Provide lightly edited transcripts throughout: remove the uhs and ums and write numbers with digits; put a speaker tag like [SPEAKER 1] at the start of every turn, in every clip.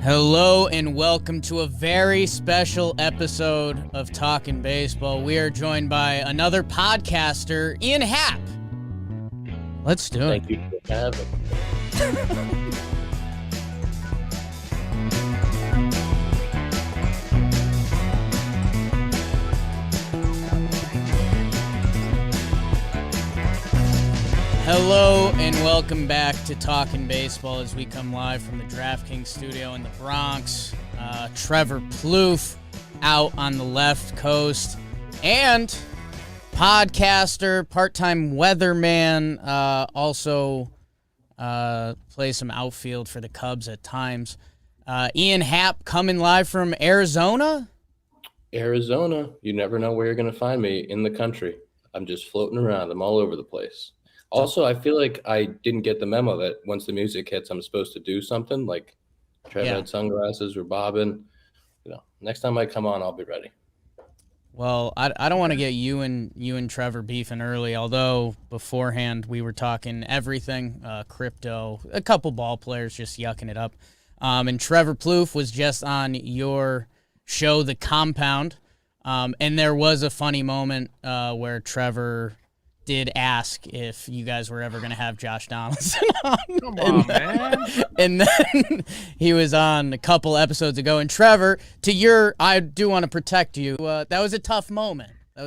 [SPEAKER 1] Hello and welcome to a very special episode of Talkin Baseball. We are joined by another podcaster, Ian Happ. Let's do it.
[SPEAKER 2] Thank you for having me.
[SPEAKER 1] Hello and welcome back to Talkin Baseball as we come live from the DraftKings studio in the Bronx. Trevor Plouffe out on the left coast, and podcaster, part-time weatherman, also plays some outfield for the Cubs at times. Ian Happ coming live from Arizona.
[SPEAKER 2] Arizona, you never know where you're going to find me in the country. I'm just floating around. I'm all over the place. Also, I feel like I didn't get the memo that once the music hits, I'm supposed to do something. Like Trevor had sunglasses or bobbing. Next time I come on, I'll be ready.
[SPEAKER 1] Well, I don't want to get you and Trevor beefing early, although beforehand we were talking everything, crypto, a couple ball players just yucking it up. And Trevor Plouffe was just on your show, The Compound, and there was a funny moment where Trevor did ask if you guys were ever going to have Josh Donaldson on.
[SPEAKER 3] Come on, man.
[SPEAKER 1] And then he was on a couple episodes ago. And Trevor, I do want to protect you. That was a tough moment. It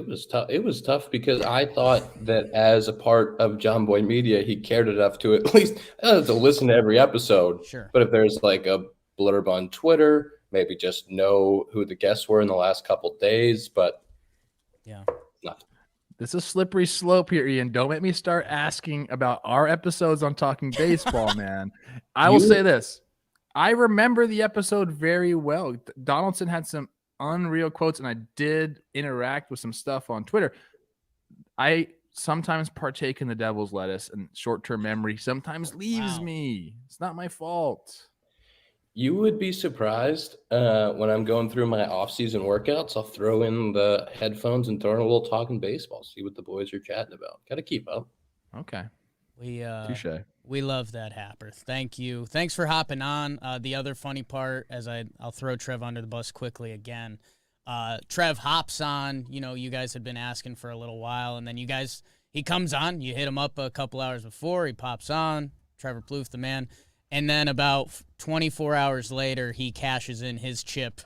[SPEAKER 1] was tough.
[SPEAKER 2] It was tough because I thought that as a part of JOMBOY Media, he cared enough to at least to listen to every episode.
[SPEAKER 1] Sure.
[SPEAKER 2] But if there's like a blurb on Twitter, maybe just know who the guests were in the last couple days. But
[SPEAKER 1] yeah.
[SPEAKER 3] This is a slippery slope here, Ian. Don't make me start asking about our episodes on Talking Baseball, man. I will say this. I remember the episode very well. Donaldson had some unreal quotes, and I did interact with some stuff on Twitter. I sometimes partake in the devil's lettuce, and short-term memory sometimes leaves me. It's not my fault.
[SPEAKER 2] You would be surprised when I'm going through my off-season workouts. I'll throw in the headphones and throw in a little Talking Baseball, see what the boys are chatting about. Got to keep up.
[SPEAKER 3] Okay.
[SPEAKER 1] Touche. We love that, Happer. Thank you. Thanks for hopping on. The other funny part, I'll throw Trev under the bus quickly again. Trev hops on. You guys had been asking for a little while, and then he comes on. You hit him up a couple hours before. He pops on. Trevor Plouffe, the man. And then about 24 hours later, he cashes in his chip,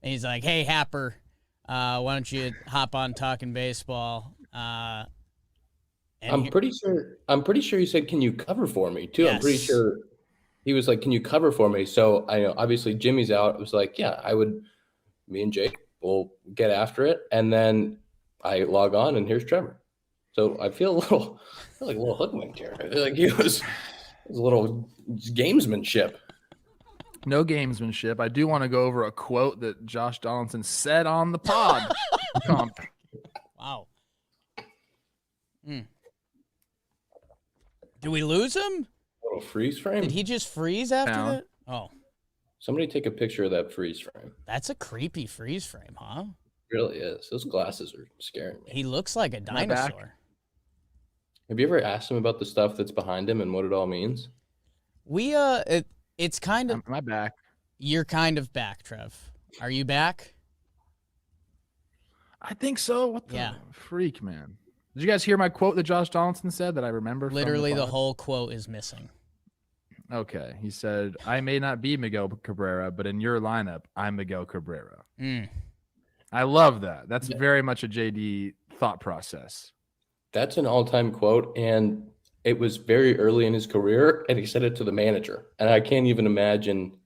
[SPEAKER 1] and he's like, "Hey, Happer, why don't you hop on Talking Baseball?"
[SPEAKER 2] I'm pretty sure he said, "Can you cover for me?" too. Yes. I'm pretty sure he was like, "Can you cover for me?" So I know obviously Jimmy's out. It was like, "Yeah, I would." Me and Jake will get after it, and then I log on, and here's Trevor. So I feel like a little hoodwinked here. I feel like he was. It was a little gamesmanship.
[SPEAKER 3] No gamesmanship. I do want to go over a quote that Josh Donaldson said on the pod.
[SPEAKER 1] Wow. Did we lose him?
[SPEAKER 2] A little freeze frame?
[SPEAKER 1] Did he just freeze after that? Oh.
[SPEAKER 2] Somebody take a picture of that freeze frame.
[SPEAKER 1] That's a creepy freeze frame, huh?
[SPEAKER 2] It really is. Those glasses are scaring me.
[SPEAKER 1] He looks like a dinosaur.
[SPEAKER 2] Have you ever asked him about the stuff that's behind him and what it all means?
[SPEAKER 3] It's kind of. Am I back?
[SPEAKER 1] You're kind of back, Trev. Are you back?
[SPEAKER 3] I think so. What the freak, man? Did you guys hear my quote that Josh Donaldson said that I remember?
[SPEAKER 1] Literally, the whole quote is missing.
[SPEAKER 3] Okay. He said, "I may not be Miguel Cabrera, but in your lineup, I'm Miguel Cabrera." I love that. That's very much a JD thought process.
[SPEAKER 2] That's an all-time quote, and it was very early in his career, and he said it to the manager. And I can't even imagine,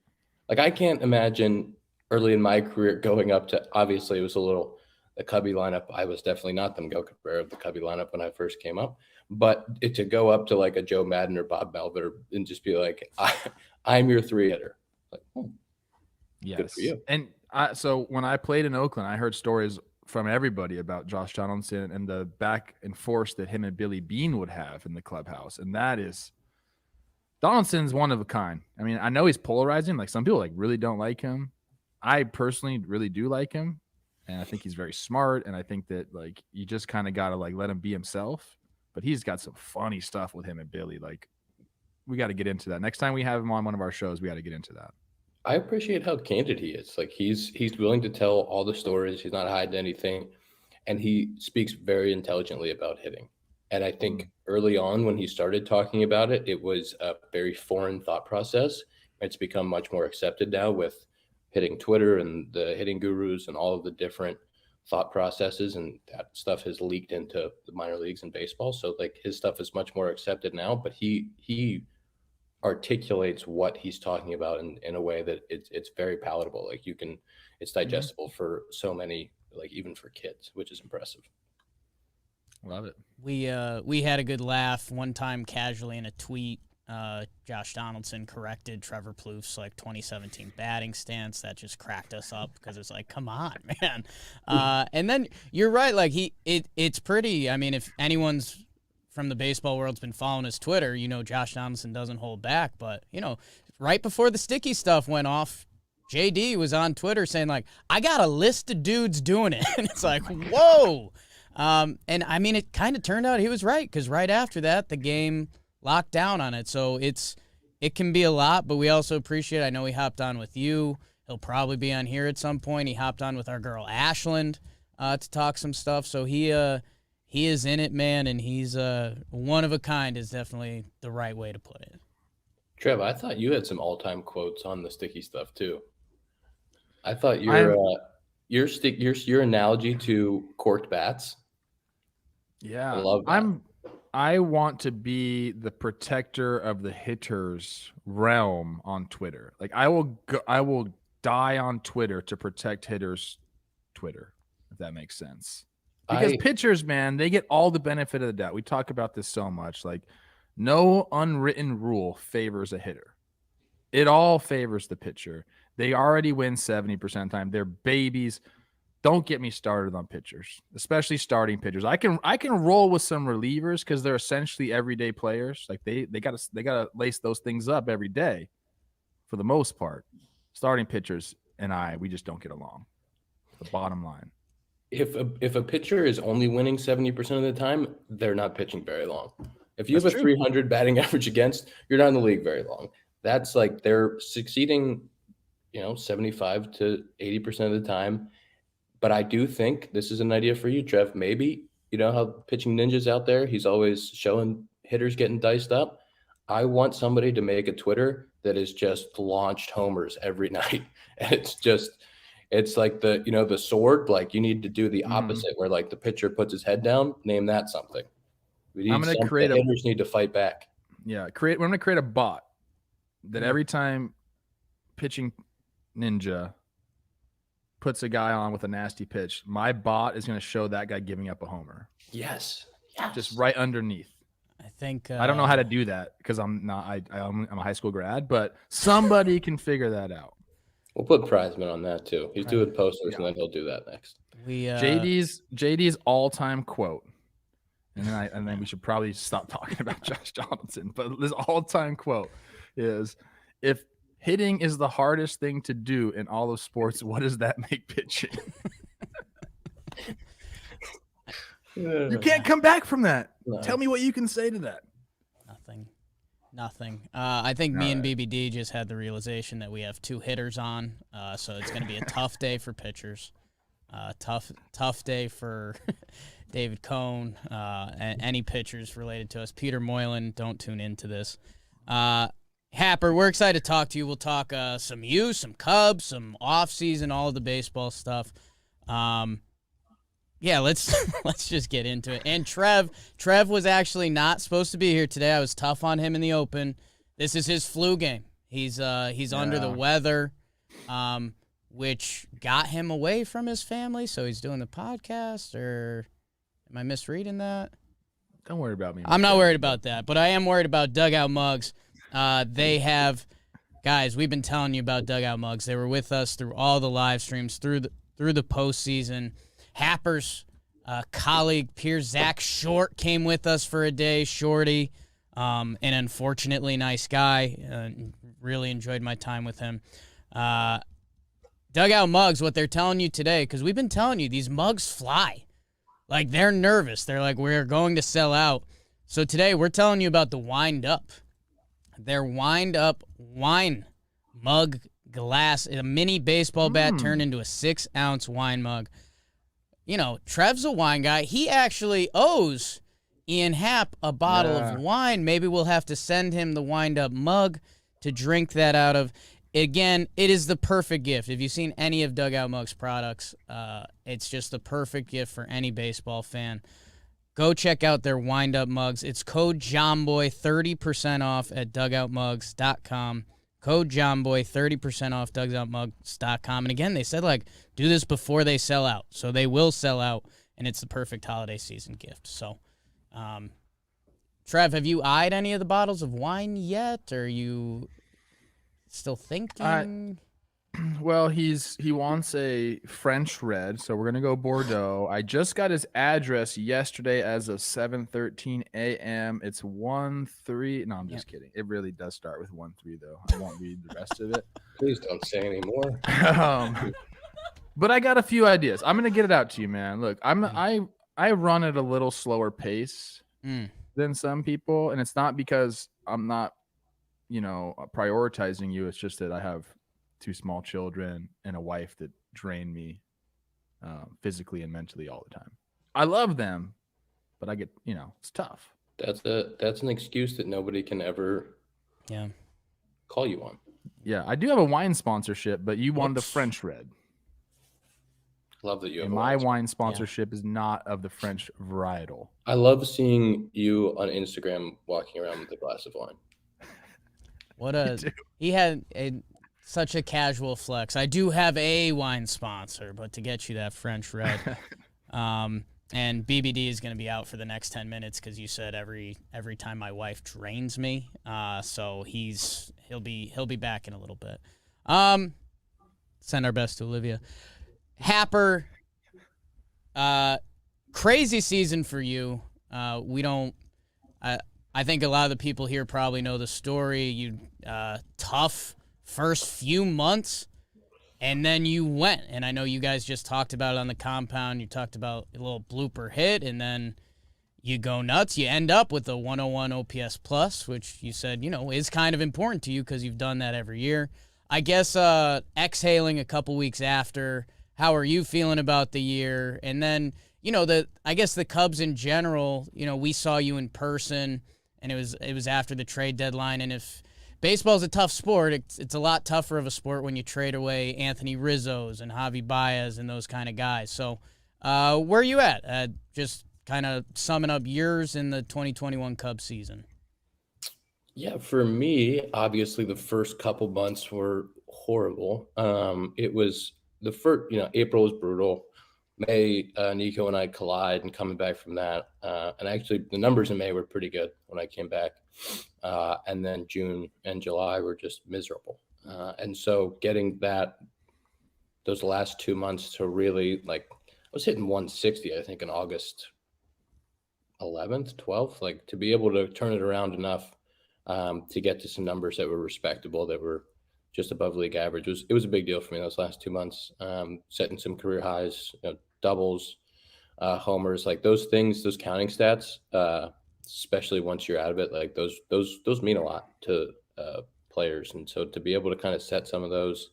[SPEAKER 2] I can't imagine early in my career going up to, obviously it was the Cubby lineup. I was definitely not the Miguel Cabrera of the Cubby lineup when I first came up, but to go up to like a Joe Madden or Bob Melvin and just be like, I'm your three-hitter. Like,
[SPEAKER 3] yes.
[SPEAKER 2] Good for you.
[SPEAKER 3] And so when I played in Oakland, I heard stories from everybody about Josh Donaldson and the back and forth that him and Billy Beane would have in the clubhouse. And that is, Donaldson's one of a kind. I mean, I know he's polarizing. Like some people really don't like him. I personally really do like him. And I think he's very smart. And I think that you just kind of got to let him be himself. But he's got some funny stuff with him and Billy. we got to get into that. Next time we have him on one of our shows, we got to get into that.
[SPEAKER 2] I appreciate how candid he is. Like he's willing to tell all the stories. He's not hiding anything, and he speaks very intelligently about hitting. And I think early on when he started talking about it, it was a very foreign thought process. It's become much more accepted now with hitting Twitter and the hitting gurus and all of the different thought processes, and that stuff has leaked into the minor leagues and baseball. So like his stuff is much more accepted now, but he articulates what he's talking about in a way that it's very palatable. Like it's digestible for so many, like even for kids, which is impressive.
[SPEAKER 3] Love it.
[SPEAKER 1] We had a good laugh one time casually in a tweet. Josh Donaldson corrected Trevor Plouffe's like 2017 batting stance. That just cracked us up because it's like, come on, man. And then you're right. Like it's pretty. I mean, if anyone's from the baseball world's been following his Twitter, Josh Donaldson doesn't hold back. But, right before the sticky stuff went off, JD was on Twitter saying, like, I got a list of dudes doing it. And it's like, whoa. And, I mean, it kind of turned out he was right because right after that, the game locked down on it. So it can be a lot, but we also appreciate, I know he hopped on with you. He'll probably be on here at some point. He hopped on with our girl Ashland to talk some stuff. So he is in it, man, and he's one of a kind is definitely the right way to put it.
[SPEAKER 2] Trev, I thought you had some all-time quotes on the sticky stuff too. I thought your analogy to corked bats.
[SPEAKER 3] Yeah,
[SPEAKER 2] I love that.
[SPEAKER 3] I want to be the protector of the hitters' realm on Twitter. Like I will die on Twitter to protect hitters' Twitter, if that makes sense. Because pitchers, man, they get all the benefit of the doubt. We talk about this so much. Like, no unwritten rule favors a hitter. It all favors the pitcher. They already win 70% of the time. They're babies. Don't get me started on pitchers, especially starting pitchers. I can roll with some relievers because they're essentially everyday players. Like they gotta lace those things up every day, for the most part. Starting pitchers and we just don't get along. The bottom line.
[SPEAKER 2] If a pitcher is only winning 70% of the time, they're not pitching very long. If you
[SPEAKER 3] That's
[SPEAKER 2] have a
[SPEAKER 3] true.
[SPEAKER 2] 300 batting average against, you're not in the league very long. That's like they're succeeding, 75 to 80% of the time. But I do think this is an idea for you, Trev. Maybe, how pitching ninja's out there, he's always showing hitters getting diced up. I want somebody to make a Twitter that is just launched homers every night. And it's like the sword, like you need to do the opposite where like the pitcher puts his head down, name that something. I'm going to create hitters need to fight back.
[SPEAKER 3] Yeah. We're going to create a bot that every time pitching ninja puts a guy on with a nasty pitch, my bot is going to show that guy giving up a homer.
[SPEAKER 2] Yes.
[SPEAKER 3] Just right underneath.
[SPEAKER 1] I think
[SPEAKER 3] I don't know how to do that because I'm a high school grad, but somebody can figure that out.
[SPEAKER 2] We'll put Prizeman on that too. He's doing posters, and then he'll do that next.
[SPEAKER 3] JD's all-time quote, and then we should probably stop talking about Josh Donaldson. But this all-time quote is, "If hitting is the hardest thing to do in all of sports, what does that make pitching?" You can't come back from that. No. Tell me what you can say to that.
[SPEAKER 1] Nothing. I think me and BBD just had the realization that we have two hitters on, so it's going to be a tough day for pitchers. Tough day for David Cohn and any pitchers related to us. Peter Moylan, don't tune into this. Happer, we're excited to talk to you. We'll talk some U, some Cubs, some offseason, all of the baseball stuff. Yeah, let's just get into it. And Trev was actually not supposed to be here today. I was tough on him in the open. This is his flu game. He's under the weather, which got him away from his family. So he's doing the podcast, or am I misreading that?
[SPEAKER 3] Don't worry about me.
[SPEAKER 1] I'm not worried about that, but I am worried about Dugout Mugs. They have, guys, we've been telling you about Dugout Mugs. They were with us through all the live streams, through the postseason. Happer's colleague, peer Zach Short, came with us for a day. Shorty, an unfortunately nice guy. Really enjoyed my time with him. Dugout Mugs, what they're telling you today, because we've been telling you, these mugs fly. Like, they're nervous. They're like, we're going to sell out. So today we're telling you about the Wind Up. their wind-up wine mug glass, a mini baseball bat turned into a 6-ounce wine mug. You know, Trev's a wine guy. He actually owes Ian Happ a bottle of wine. Maybe we'll have to send him the wind-up mug to drink that out of. Again, it is the perfect gift. If you've seen any of Dugout Mugs products, it's just the perfect gift for any baseball fan. Go check out their wind-up mugs. It's code JOMBOY, 30% off at dugoutmugs.com. Code JOMBOY, 30% off dugoutmugs.com. And again, they said, like, do this before they sell out. So they will sell out, and it's the perfect holiday season gift. So, Trev, have you eyed any of the bottles of wine yet? Or are you still thinking?
[SPEAKER 3] Well, he wants a French red, so we're gonna go Bordeaux. I just got his address yesterday as of 7:13 a.m. It's 1-3. No, I'm just kidding. It really does start with 1-3 though. I won't read the rest of it.
[SPEAKER 2] Please don't say any more.
[SPEAKER 3] But I got a few ideas. I'm gonna get it out to you, man. Look, I run at a little slower pace than some people, and it's not because I'm not, prioritizing you. It's just that I have 2 small children and a wife that drain me physically and mentally all the time. I love them, but I get, it's tough.
[SPEAKER 2] That's an excuse that nobody can ever call you on.
[SPEAKER 3] Yeah, I do have a wine sponsorship, but you wanted a French red.
[SPEAKER 2] Love that you have
[SPEAKER 3] my wine sponsorship is not of the French varietal.
[SPEAKER 2] I love seeing you on Instagram walking around with a glass of wine.
[SPEAKER 1] He had such a casual flex. I do have a wine sponsor, but to get you that French red, and BBD is going to be out for the next 10 minutes because you said every time my wife drains me. So he'll be back in a little bit. Send our best to Olivia. Happer, crazy season for you. I think a lot of the people here probably know the story. You tough first few months, and then you went. And I know you guys just talked about it on the compound. You talked about a little blooper hit, and then you go nuts. You end up with a 101 OPS plus, which you said, is kind of important to you because you've done that every year. I guess exhaling a couple weeks after, how are you feeling about the year? And then, I guess the Cubs in general, we saw you in person, and it was after the trade deadline. And if baseball's a tough sport, it's a lot tougher of a sport when you trade away Anthony Rizzo's and Javi Baez and those kind of guys. So where are you at? Just kind of summing up yours in the 2021 Cubs season.
[SPEAKER 2] Yeah, for me, obviously the first couple months were horrible. It was the first, April was brutal. May, Nico and I collide and coming back from that. And actually the numbers in May were pretty good when I came back. And then June and July were just miserable. And so getting those last 2 months to really I was hitting 160, I think in August 11th, 12th, to be able to turn it around enough to get to some numbers that were respectable, that were just above league average. It was a big deal for me those last 2 months, setting some career highs, doubles, homers, those things, those counting stats, especially once you're out of it, those mean a lot to players. And so to be able to kind of set some of those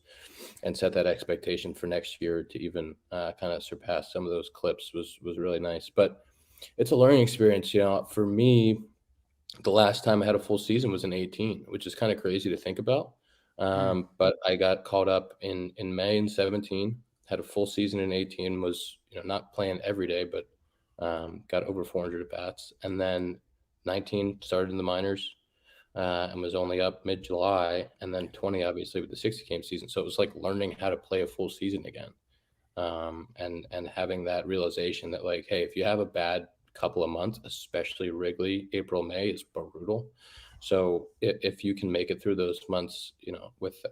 [SPEAKER 2] and set that expectation for next year to even kind of surpass some of those clips was really nice. But it's a learning experience. For me, the last time I had a full season was in 2018, which is kind of crazy to think about. But I got caught up in May in 2017, had a full season in 2018, was, not playing every day, but got over 400 at bats. And then 2019 started in the minors and was only up mid-July. And then 2020, obviously, with the 60-game season. So it was like learning how to play a full season again. And having that realization that, hey, if you have a bad couple of months, especially Wrigley, April, May, is brutal. So if you can make it through those months,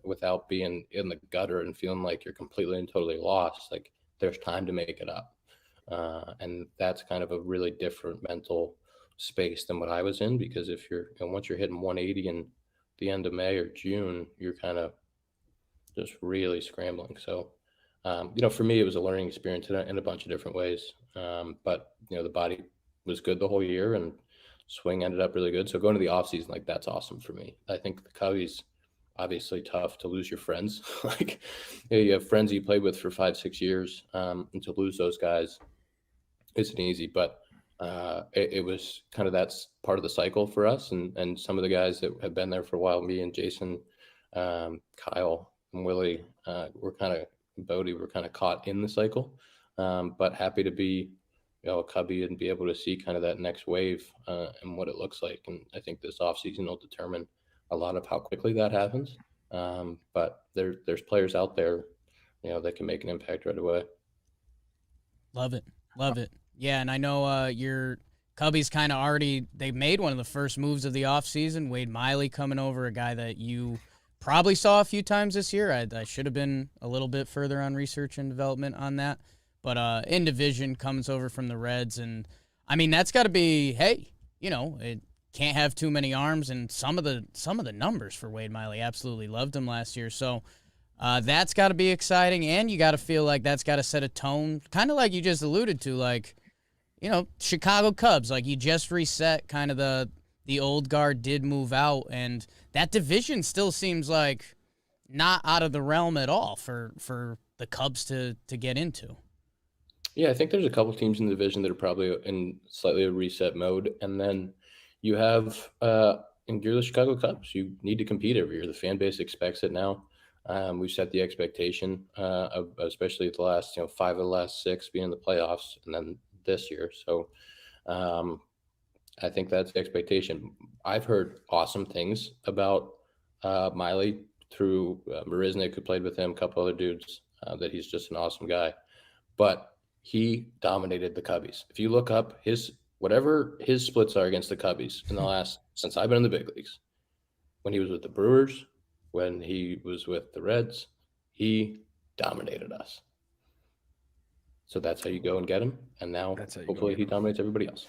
[SPEAKER 2] without being in the gutter and feeling like you're completely and totally lost, there's time to make it up. And that's kind of a really different mental space than what I was in, because if you're, once you're hitting 180 in the end of May or June, you're kind of just really scrambling. So, for me, it was a learning experience in a bunch of different ways. But, the body was good the whole year, and swing ended up really good. So going to the offseason, like, that's awesome for me. I think the Cubbies, obviously tough to lose your friends. Like, you have friends you played with for 5-6 years, and to lose those guys isn't easy. But it was kind of, that's part of the cycle for us. And some of the guys that have been there for a while, me and Jason, Kyle and Willie, Bodie, were kind of caught in the cycle. But happy to be, a Cubby and be able to see kind of that next wave and what it looks like. And I think this offseason will determine a lot of how quickly that happens. But there's players out there, that can make an impact right away.
[SPEAKER 1] Love it. Yeah, and I know your Cubbies kind of they made one of the first moves of the offseason. Wade Miley coming over, a guy that you probably saw a few times this year. I should have been a little bit further on research and development on that. But in division, comes over from the Reds. And, I mean, that's got to be, hey, it can't have too many arms. And some of the numbers for Wade Miley, absolutely loved him last year. So that's got to be exciting. And you got to feel like that's got to set a tone, kind of like you just alluded to, like, Chicago Cubs. Like, you just reset kind of the old guard did move out. And that division still seems like not out of the realm at all for the Cubs to get into.
[SPEAKER 2] Yeah, I think there's a couple teams in the division that are probably in slightly a reset mode. And then you have, and you're the Chicago Cubs. You need to compete every year. The fan base expects it now. We've set the expectation of especially the last, 5 of the last 6 being in the playoffs, and then this year. So I think that's the expectation. I've heard awesome things about Miley through Marisnik, who played with him, a couple other dudes, that he's just an awesome guy. But he dominated the Cubbies. If you look up whatever his splits are against the Cubbies in the last, since I've been in the big leagues, when he was with the Brewers, when he was with the Reds, he dominated us. So that's how you go and get him. And now hopefully he dominates everybody else.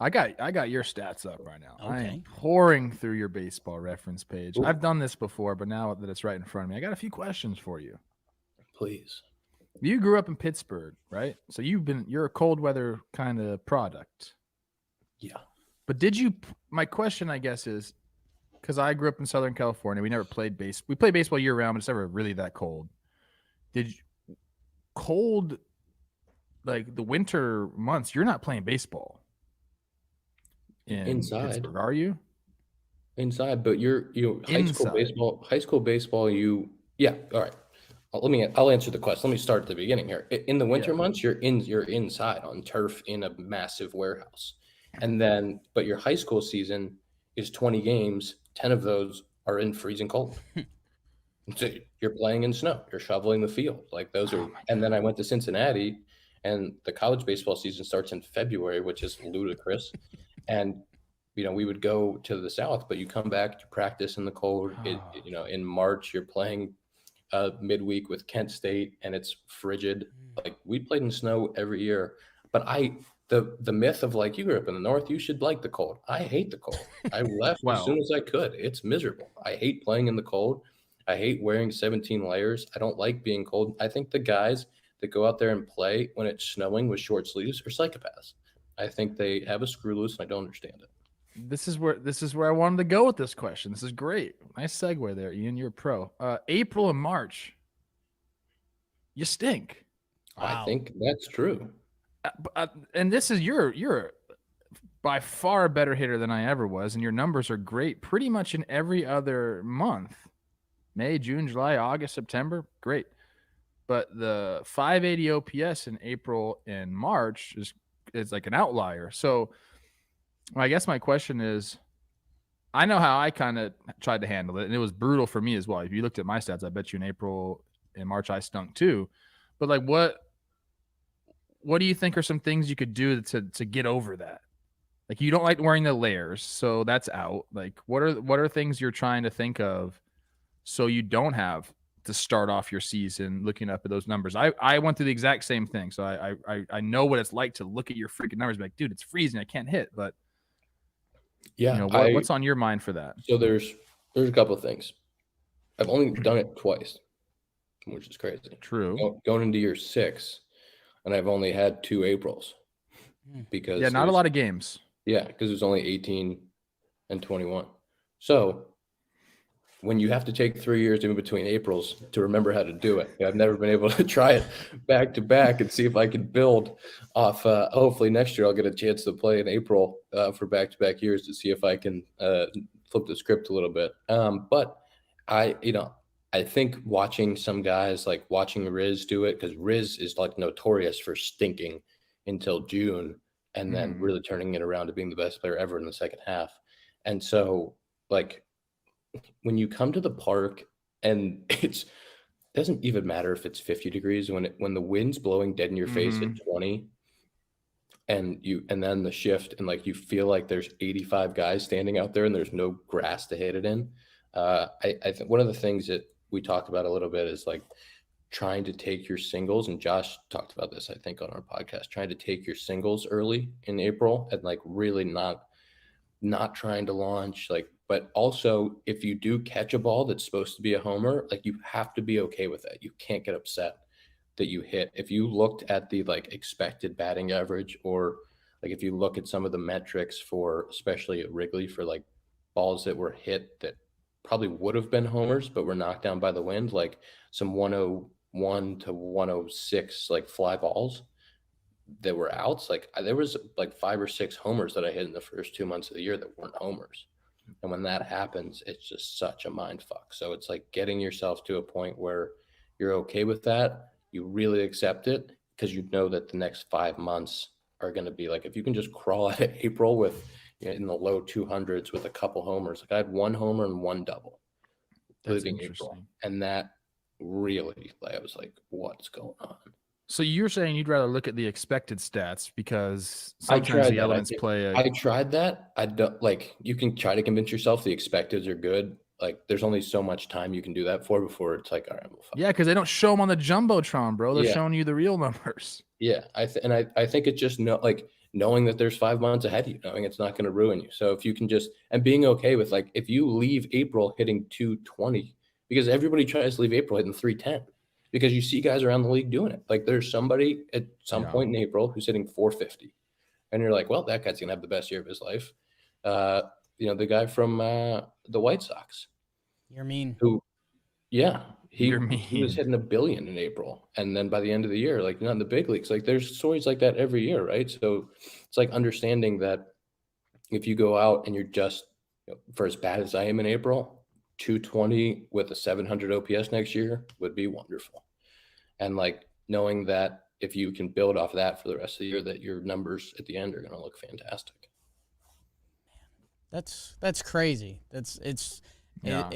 [SPEAKER 3] I got your stats up right now.
[SPEAKER 1] Okay.
[SPEAKER 3] I am pouring through your baseball reference page. Ooh. I've done this before, but now that it's right in front of me, I got a few questions for you.
[SPEAKER 2] Please.
[SPEAKER 3] You grew up in Pittsburgh, right? So you're a cold weather kind of product.
[SPEAKER 2] Yeah.
[SPEAKER 3] But my question, I guess, is, because I grew up in Southern California, we never played baseball. We play baseball year round, but it's never really that cold. Cold, like the winter months, you're not playing baseball
[SPEAKER 2] inside,
[SPEAKER 3] Pittsburgh, are you?
[SPEAKER 2] Inside, but you're high school baseball. Yeah. All right. I'll answer the question. Let me start at the beginning here. In the winter months, you're inside on turf in a massive warehouse. But your high school season is 20 games. 10 of those are in freezing cold. So you're playing in snow. You're shoveling the field. Like, those are. And then I went to Cincinnati, and the college baseball season starts in February, which is ludicrous. And we would go to the South, but you come back to practice in the cold. In March, you're playing midweek with Kent State, and it's frigid. Like, we played in snow every year. But the myth of, like, you grew up in the North, you should like the cold. I hate the cold. I left as soon as I could. It's miserable. I hate playing in the cold. I hate wearing 17 layers. I don't like being cold. I think the guys that go out there and play when it's snowing with short sleeves are psychopaths. I think they have a screw loose, and I don't understand it.
[SPEAKER 3] This is where I wanted to go with this question. This is great. Nice segue there, Ian. You're a pro. April and March, you stink.
[SPEAKER 2] Wow. I think that's true.
[SPEAKER 3] And this is you're by far a better hitter than I ever was, and your numbers are great pretty much in every other month. May, June, July, August, September, great. But the 580 OPS in April and March is like an outlier. So I guess my question is, I know how I kind of tried to handle it, and it was brutal for me as well. If you looked at my stats, I bet you in April and March I stunk too. But like, what do you think are some things you could do to get over that? Like, you don't like wearing the layers, so that's out. Like, what are things you're trying to think of so you don't have to start off your season looking up at those numbers? I went through the exact same thing, so I know what it's like to look at your freaking numbers and be like, dude, it's freezing, I can't hit. But
[SPEAKER 2] yeah,
[SPEAKER 3] what's on your mind for that?
[SPEAKER 2] So there's a couple of things. I've only done it twice, which is crazy.
[SPEAKER 3] True.
[SPEAKER 2] Going into year 6, and I've only had 2 Aprils because
[SPEAKER 3] not a lot of games.
[SPEAKER 2] Yeah, because it was only 18 and 21. So when you have to take 3 years in between Aprils to remember how to do it, I've never been able to try it back to back and see if I can build off. Hopefully next year I'll get a chance to play in April for back-to-back years to see if I can flip the script a little bit. But I think watching some guys, like watching Riz do it, because Riz is like notorious for stinking until June and then really turning it around to being the best player ever in the second half. And so like when you come to the park and it doesn't even matter if it's 50 degrees when the wind's blowing dead in your face at 20 and then the shift and like you feel like there's 85 guys standing out there and there's no grass to hit it in. I think one of the things that we talked about a little bit is like trying to take your singles, and Josh talked about this, I think, on our podcast, trying to take your singles early in April and like really not trying to launch, like, but also if you do catch a ball that's supposed to be a homer, like you have to be okay with that. You can't get upset that you hit. If you looked at the like expected batting average, or like if you look at some of the metrics for, especially at Wrigley, for like balls that were hit that probably would have been homers but were knocked down by the wind, like some 101 to 106 like fly balls that were outs, like there was like 5 or 6 homers that I hit in the first 2 months of the year that weren't homers. And when that happens, it's just such a mind fuck. So it's like getting yourself to a point where you're okay with that. You really accept it because you know that the next 5 months are going to be like, if you can just crawl out of April with in the low 200s with a couple homers. Like I had 1 homer and 1 double leaving April. And that really, like, I was like, what's going on?
[SPEAKER 3] So you're saying you'd rather look at the expected stats because sometimes the elements play.
[SPEAKER 2] I tried that. I don't like. You can try to convince yourself the expecteds are good. Like there's only so much time you can do that for before it's like, all right, well,
[SPEAKER 3] yeah, because they don't show them on the jumbotron, bro. They're showing you the real numbers.
[SPEAKER 2] Yeah, I think it's just knowing that there's 5 months ahead of you, knowing it's not going to ruin you. So if you can just and being okay with like if you leave April hitting 220, because everybody tries to leave April hitting 310. Because you see guys around the league doing it. Like there's somebody at some point in April who's hitting 450. And you're like, well, that guy's going to have the best year of his life. The guy from the White Sox.
[SPEAKER 1] You're mean.
[SPEAKER 2] He was hitting $1 billion in April. And then by the end of the year, like not in the big leagues, like there's stories like that every year, right? So it's like understanding that if you go out and you're just, for as bad as I am in April, 220 with a 700 OPS next year would be wonderful. And like knowing that if you can build off that for the rest of the year, that your numbers at the end are going to look fantastic.
[SPEAKER 1] That's crazy. It's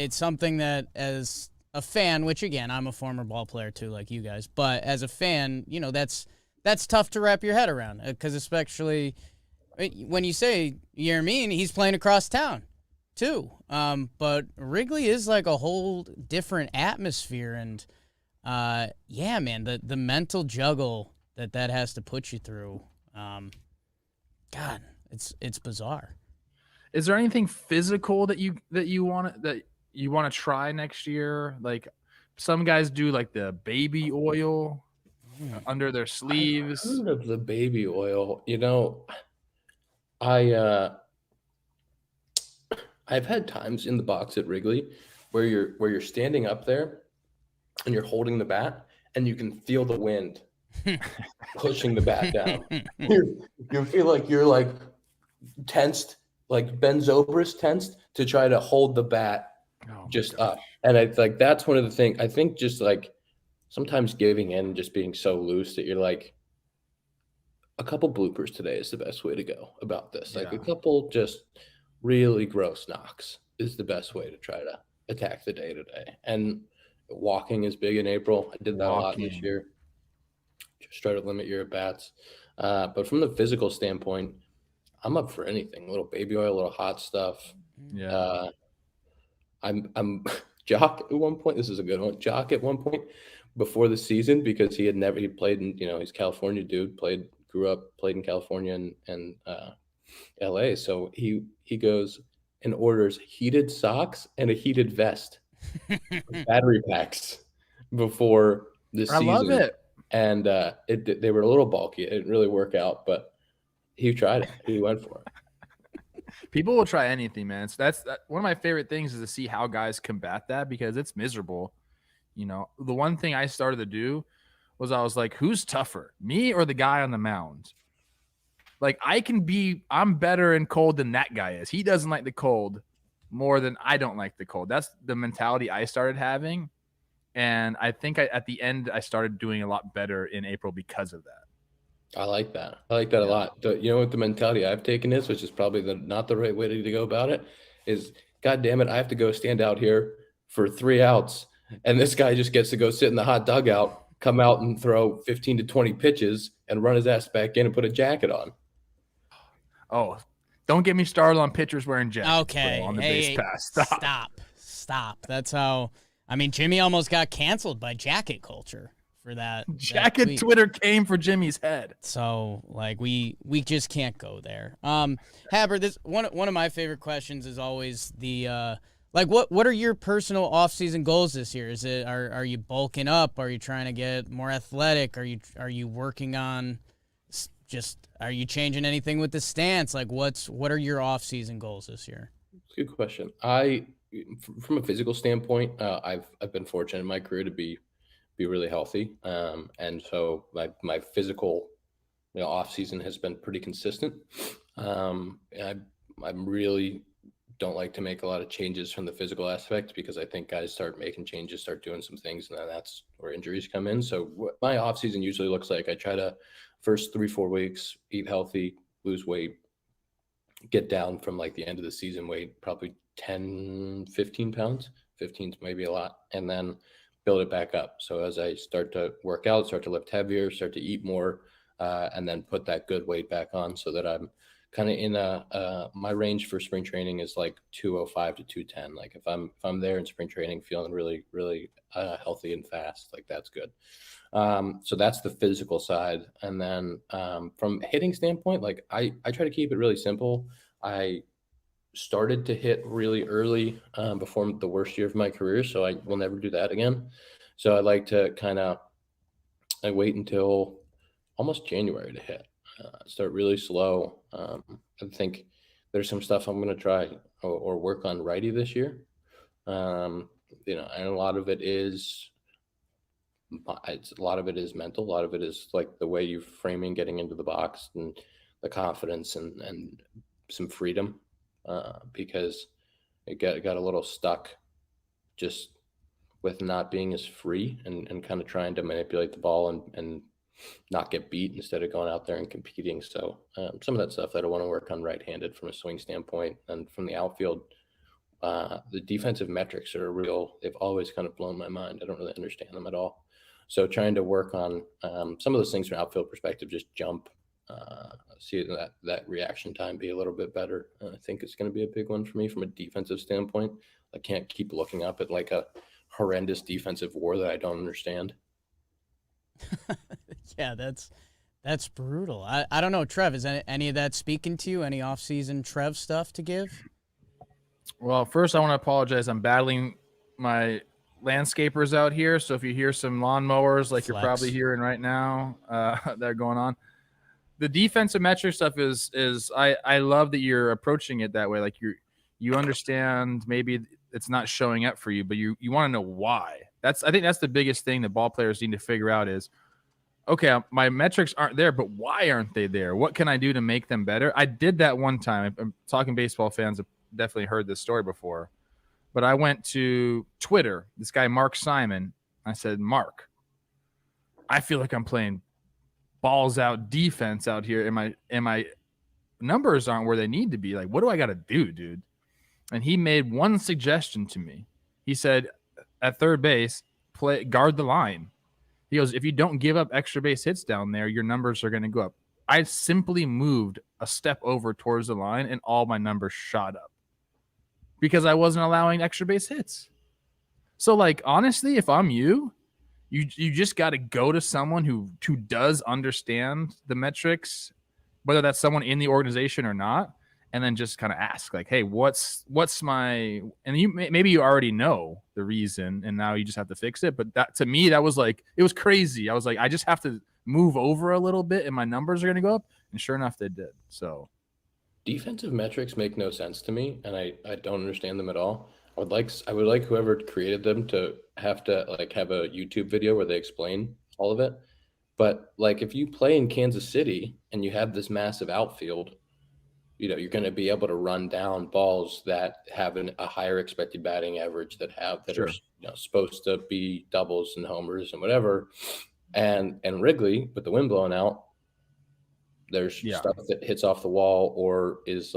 [SPEAKER 1] something that as a fan, which again, I'm a former ball player too, like you guys, but as a fan, that's tough to wrap your head around because especially when you say Yermin, he's playing across town too. But Wrigley is like a whole different atmosphere, and man, the mental juggle that has to put you through, God, it's bizarre.
[SPEAKER 3] Is there anything physical that you want to try next year? Like some guys do like the baby oil under their sleeves.
[SPEAKER 2] I've heard of the baby oil. I've had times in the box at Wrigley where you're standing up there and you're holding the bat and you can feel the wind pushing the bat down. You feel like you're like tensed, like Ben Zobrist tensed to try to hold the bat up. And I like that's one of the things I think, just like sometimes giving in, just being so loose that you're like, a couple bloopers today is the best way to go about this. Like a couple just really gross knocks is the best way to try to attack the day today. And walking is big in April. I did that a lot this year. Just try to limit your at-bats. But from the physical standpoint, I'm up for anything. A little baby oil, a little hot stuff.
[SPEAKER 3] Yeah.
[SPEAKER 2] I'm Jock at one point. This is a good one. Jock at one point before the season, because he played in, he's a California dude, grew up, played in California and LA. So he goes and orders heated socks and a heated vest, battery packs before the season.
[SPEAKER 3] I love it.
[SPEAKER 2] And they were a little bulky. It didn't really work out, but he tried it. He went for it.
[SPEAKER 3] People will try anything, man. So that's one of my favorite things is to see how guys combat that because it's miserable. You know, the one thing I started to do was I was like, who's tougher, me or the guy on the mound? Like I'm better in cold than that guy is. He doesn't like the cold more than I don't like the cold. That's the mentality I started having. And I think at the end, I started doing a lot better in April because of that.
[SPEAKER 2] I like that. I like that a lot. You know what the mentality I've taken is, which is probably not the right way to go about it, is God damn it, I have to go stand out here for 3 outs. And this guy just gets to go sit in the hot dugout, come out and throw 15 to 20 pitches and run his ass back in and put a jacket on.
[SPEAKER 3] Oh, don't get me started on pitchers wearing jackets.
[SPEAKER 1] Okay.
[SPEAKER 3] On the base pass.
[SPEAKER 1] Stop. That's how, I mean, Jimmy almost got canceled by jacket culture for that.
[SPEAKER 3] Jacket
[SPEAKER 1] that
[SPEAKER 3] Twitter came for Jimmy's head.
[SPEAKER 1] So, like, we just can't go there. Haber, this one of my favorite questions is always the like what are your personal off-season goals this year? Is it are you bulking up? Are you trying to get more athletic? Are you working on are you changing anything with the stance? Like what are your off-season goals this year?
[SPEAKER 2] Good question. From a physical standpoint, I've been fortunate in my career to be really healthy. And so my physical, off season has been pretty consistent. I really don't like to make a lot of changes from the physical aspect because I think guys start making changes, start doing some things, and then that's where injuries come in. So what my off season usually looks like, I try to first 3-4 weeks, eat healthy, lose weight, get down from like the end of the season weight, probably 10, 15 pounds, 15's maybe a lot, and then build it back up. So as I start to work out, start to lift heavier, start to eat more, and then put that good weight back on so that I'm kind of in my range for spring training is like 205 to 210. Like if I'm there in spring training feeling really, really healthy and fast, like that's good. So that's the physical side. And then from hitting standpoint, like I try to keep it really simple. I started to hit really early before the worst year of my career, so I will never do that again. So I like to I wait until almost January to hit. Start really slow. I think there's some stuff I'm going to try or work on righty this year. And a lot of it is mental. A lot of it is like the way you framing getting into the box and the confidence and some freedom. Because it got a little stuck just with not being as free and kind of trying to manipulate the ball and not get beat instead of going out there and competing. So some of that stuff that I want to work on right-handed from a swing standpoint, and from the outfield, the defensive metrics are they've always kind of blown my mind. I don't really understand them at all. So trying to work on some of those things from outfield perspective, just jump, see that reaction time be a little bit better. I think it's going to be a big one for me from a defensive standpoint. I can't keep looking up at like a horrendous defensive war that I don't understand.
[SPEAKER 1] Yeah, that's brutal. I don't know, Trev, is any of that speaking to you? Any off-season Trev stuff to give?
[SPEAKER 3] Well, first I want to apologize. I'm battling my landscapers out here, so if you hear some lawnmowers like You're probably hearing right now that are going on, the defensive metric stuff is I love that you're approaching it that way. Like you understand maybe it's not showing up for you, but you want to know why. I think that's the biggest thing that ball players need to figure out is, okay, my metrics aren't there, but why aren't they there? What can I do to make them better? I did that one time. I'm talking baseball fans have definitely heard this story before, but I went to Twitter, this guy, Mark Simon. I said, Mark, I feel like I'm playing balls out defense out here, and my numbers aren't where they need to be. Like, what do I got to do, dude? And he made one suggestion to me. He said, at third base, guard the line. He goes, if you don't give up extra base hits down there, your numbers are going to go up. I simply moved a step over towards the line, and all my numbers shot up because I wasn't allowing extra base hits. So, like, honestly, if I'm you just got to go to someone who does understand the metrics, whether that's someone in the organization or not, and then just kind of ask, like, hey, what's my, and maybe you already know the reason, and now you just have to fix it. But that, to me, that was like, it was crazy. I was like, I just have to move over a little bit, and my numbers are going to go up. And sure enough, they did. So
[SPEAKER 2] defensive metrics make no sense to me, and I don't understand them at all. I would like whoever created them to have a YouTube video where they explain all of it. But like if you play in Kansas City and you have this massive outfield, you're going to be able to run down balls that have a higher expected batting average that
[SPEAKER 3] Sure.
[SPEAKER 2] are supposed to be doubles and homers and whatever. And Wrigley, with the wind blowing out, there's stuff that hits off the wall or is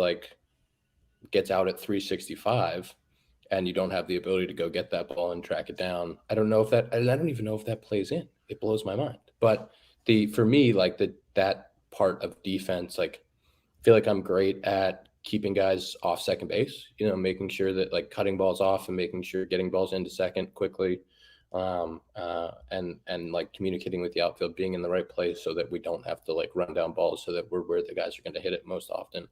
[SPEAKER 2] gets out at 365, and you don't have the ability to go get that ball and track it down. I don't even know if that plays in. It blows my mind. But for me, that part of defense, I feel like I'm great at keeping guys off second base, making sure that cutting balls off and making sure getting balls into second quickly. And communicating with the outfield, being in the right place so that we don't have to run down balls, so that we're where the guys are going to hit it most often.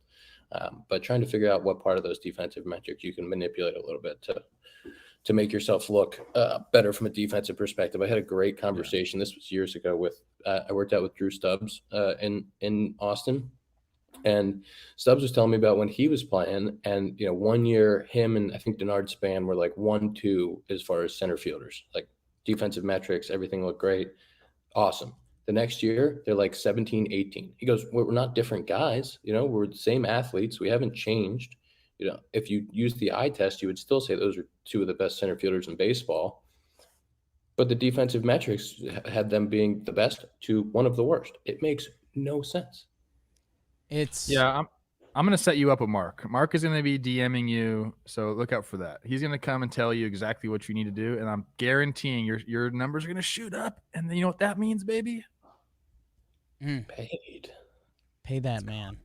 [SPEAKER 2] But trying to figure out what part of those defensive metrics you can manipulate a little bit to make yourself look better from a defensive perspective. I had a great conversation. This was years ago with I worked out with Drew Stubbs in Austin. And Stubbs was telling me about when he was playing, and 1 year him and I think Denard Span were 1-2 as far as center fielders, defensive metrics, everything looked great, awesome. The next year they're 17, 18. He goes, we're not different guys, we're the same athletes, we haven't changed. If you use the eye test, you would still say those are two of the best center fielders in baseball, but the defensive metrics had them being the best to one of the worst. It makes no sense.
[SPEAKER 3] I'm going to set you up with Mark. Mark is going to be DMing you, so look out for that. He's going to come and tell you exactly what you need to do, and I'm guaranteeing your numbers are going to shoot up. And you know what that means, baby?
[SPEAKER 1] Pay that man.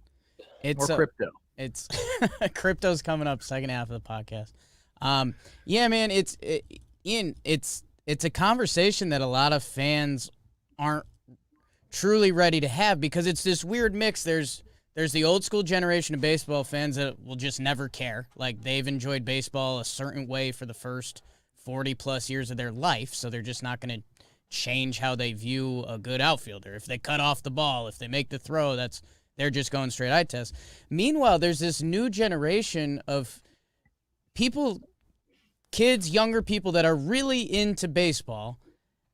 [SPEAKER 3] It's more crypto.
[SPEAKER 1] It's crypto's coming up second half of the podcast. Yeah, man. Ian. It's a conversation that a lot of fans aren't truly ready to have, because it's this weird mix. There's the old school generation of baseball fans that will just never care. They've enjoyed baseball a certain way for the first 40 plus years of their life, so they're just not going to change how they view a good outfielder. If they cut off the ball, if they make the throw, they're just going straight eye test. Meanwhile, there's this new generation of people, kids, younger people that are really into baseball,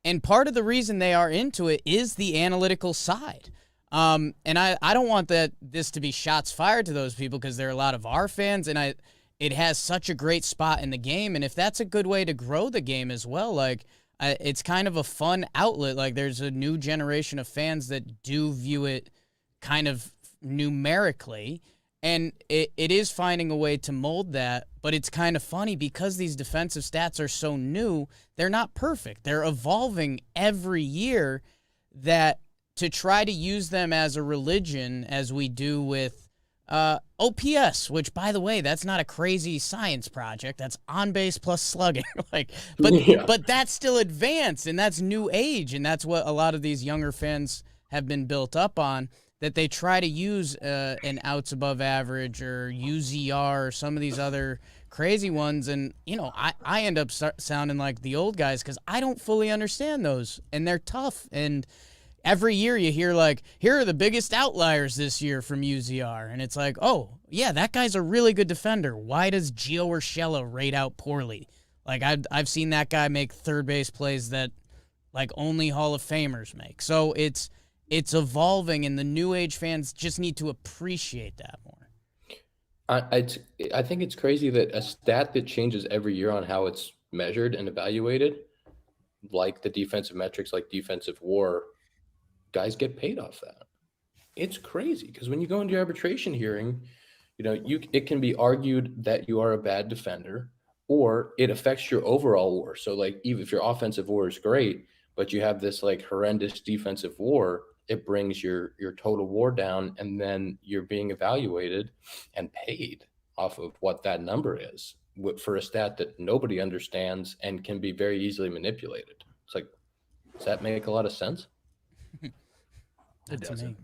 [SPEAKER 1] and part of the reason they are into it is the analytical side. And I don't want this to be shots fired to those people, because there are a lot of our fans, and it has such a great spot in the game. And if that's a good way to grow the game as well, it's kind of a fun outlet. There's a new generation of fans that do view it kind of numerically, and it is finding a way to mold that. But it's kind of funny, because these defensive stats are so new, they're not perfect. They're evolving every year, that to try to use them as a religion, as we do with OPS, which, by the way, that's not a crazy science project. That's on base plus slugging. But that's still advanced, and that's new age, and that's what a lot of these younger fans have been built up on, that they try to use an outs above average or UZR or some of these other crazy ones. And, I end up sounding like the old guys, because I don't fully understand those, and they're tough. And every year you hear here are the biggest outliers this year from UZR. And it's oh, yeah, that guy's a really good defender. Why does Gio Urshela rate out poorly? I've seen that guy make third base plays that only Hall of Famers make. So it's evolving, and the new age fans just need to appreciate that more.
[SPEAKER 2] I think it's crazy that a stat that changes every year on how it's measured and evaluated, like the defensive metrics, like defensive WAR, guys get paid off that. It's crazy, because when you go into your arbitration hearing, it can be argued that you are a bad defender, or it affects your overall WAR. So even if your offensive WAR is great, but you have this horrendous defensive WAR, it brings your total WAR down, and then you're being evaluated and paid off of what that number is for a stat that nobody understands and can be very easily manipulated. It's does that make a lot of sense?
[SPEAKER 3] It doesn't.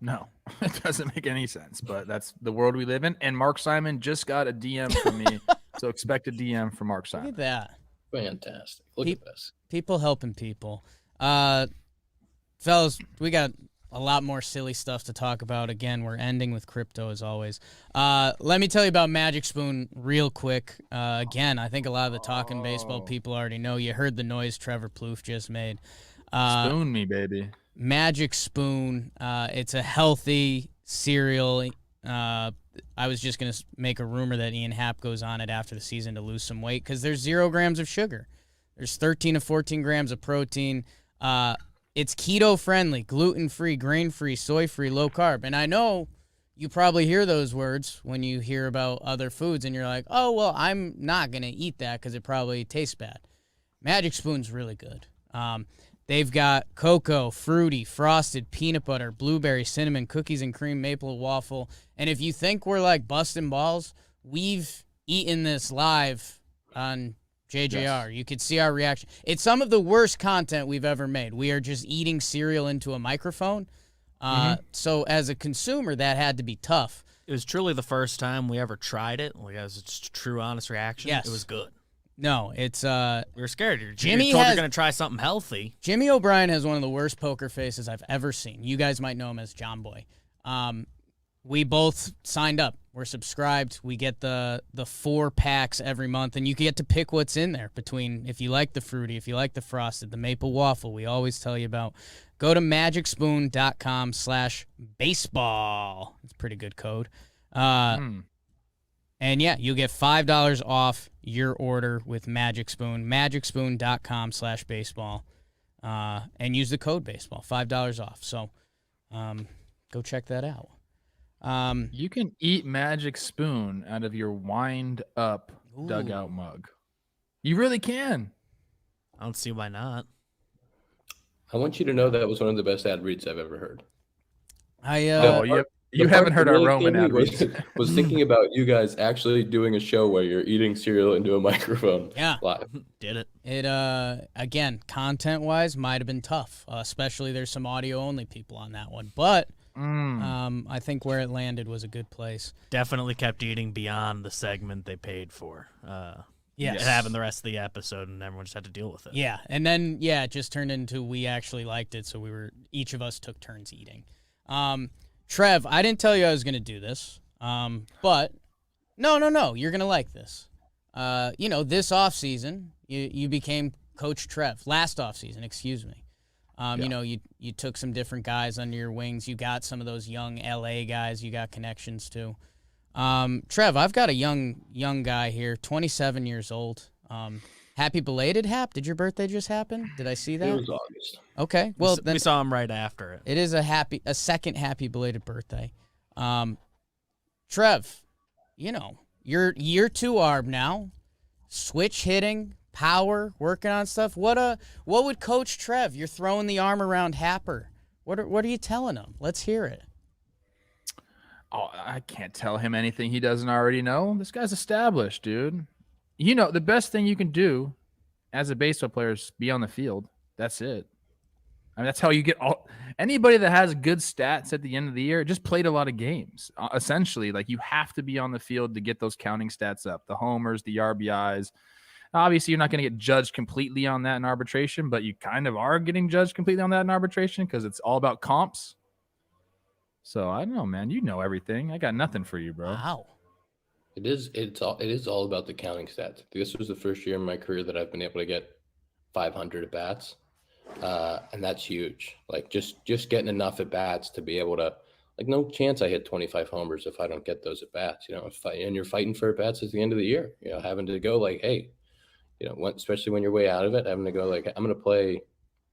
[SPEAKER 3] No, it doesn't make any sense, but that's the world we live in. And Mark Simon just got a DM from me, so expect a DM from Mark Simon.
[SPEAKER 1] Look at that.
[SPEAKER 2] Fantastic. Look at this.
[SPEAKER 1] People helping people. Fellas, we got a lot more silly stuff to talk about. Again, we're ending with crypto as always. Let me tell you about Magic Spoon real quick. Again, I think a lot of the Talkin Baseball people already know. You heard the noise Trevor Plouffe just made.
[SPEAKER 3] Spoon me, baby.
[SPEAKER 1] Magic Spoon. It's a healthy cereal. I was just going to make a rumor that Ian Happ goes on it after the season to lose some weight because there's 0 grams of sugar. There's 13 to 14 grams of protein. It's keto-friendly, gluten-free, grain-free, soy-free, low-carb. And I know you probably hear those words when you hear about other foods, and you're like, oh, well, I'm not going to eat that because it probably tastes bad. Magic Spoon's really good. They've got cocoa, fruity, frosted, peanut butter, blueberry, cinnamon, cookies and cream, maple waffle. And if you think we're like busting balls, we've eaten this live on JJR. Yes. You could see our reaction. It's some of the worst content we've ever made. We are just eating cereal into a microphone. So as a consumer, that had to be tough.
[SPEAKER 4] It was truly the first time we ever tried it. Like, as a true, honest reaction.
[SPEAKER 1] Yes.
[SPEAKER 4] It was good.
[SPEAKER 1] No, it's
[SPEAKER 4] we were scared. You're going to try something healthy.
[SPEAKER 1] Jimmy O'Brien has one of the worst poker faces I've ever seen. You guys might know him as JOMBOY. We both signed up. We're subscribed. We get the 4 packs every month, and you get to pick what's in there between if you like the fruity, if you like the frosted, the maple waffle. We always tell you about. Go to magicspoon.com/baseball. It's a pretty good code. And yeah, you'll get $5 off your order with Magic Spoon. magicspoon.com/baseball. And use the code baseball. $5 off. So go check that out.
[SPEAKER 3] You can eat Magic Spoon out of your wind up dugout mug. You really can.
[SPEAKER 4] I don't see why not.
[SPEAKER 2] I want you to know that was one of the best ad reads I've ever heard.
[SPEAKER 3] You haven't heard our Roman ad reads.
[SPEAKER 2] Was thinking about you guys actually doing a show where you're eating cereal into a microphone.
[SPEAKER 1] Yeah,
[SPEAKER 2] live.
[SPEAKER 4] Did it?
[SPEAKER 1] It again, content wise, might have been tough. Especially there's some audio only people on that one, but. I think where it landed was a good place.
[SPEAKER 4] Definitely kept eating beyond the segment they paid for.
[SPEAKER 1] Yes.
[SPEAKER 4] Having the rest of the episode, and everyone just had to deal with it.
[SPEAKER 1] Yeah, and then it just turned into we actually liked it, so each of us took turns eating. Trev, I didn't tell you I was going to do this, but no, you're going to like this. This offseason, you became Coach Trev. Last offseason, excuse me. You took some different guys under your wings. You got some of those young LA guys you got connections to. Trev, I've got a young guy here, 27 years old. Happy belated, Hap. Did your birthday just happen? Did I see that?
[SPEAKER 2] It was August.
[SPEAKER 1] Okay. Well, then
[SPEAKER 4] we saw him right after it.
[SPEAKER 1] It is a second happy belated birthday. Trev, you're year 2 arb now. Switch hitting. Power, working on stuff. What would Coach Trev? You're throwing the arm around Happer. What are you telling him? Let's hear it.
[SPEAKER 3] Oh, I can't tell him anything he doesn't already know. This guy's established, dude. The best thing you can do as a baseball player is be on the field. That's it. I mean, that's how you get anybody that has good stats at the end of the year just played a lot of games. Essentially, like you have to be on the field to get those counting stats up. The homers, the RBIs. Obviously, you're not going to get judged completely on that in arbitration, but you kind of are getting judged completely on that in arbitration because it's all about comps. So I don't know, man. You know everything. I got nothing for you, bro.
[SPEAKER 1] Wow.
[SPEAKER 2] It is all about the counting stats. This was the first year in my career that I've been able to get 500 at bats, and that's huge. Like just getting enough at bats to be able to. Like no chance I hit 25 homers if I don't get those at bats. And you're fighting for at bats at the end of the year. Having to go like, hey. Especially when you're way out of it, having to go like, I'm going to play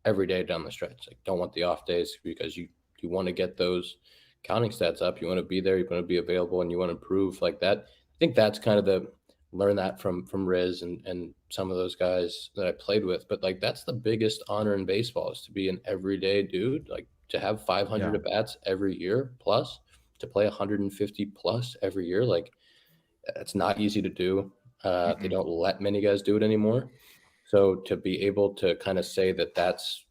[SPEAKER 2] every day down the stretch. Like, don't want the off days because you want to get those counting stats up. You want to be there. You want to be available, and you want to improve like that. I think that's kind of learn that from Riz and some of those guys that I played with. But like, that's the biggest honor in baseball is to be an everyday dude. Like to have 500 at bats every year plus, to play 150 plus every year. Like that's not easy to do. They don't let many guys do it anymore. So to be able to kind of say that that's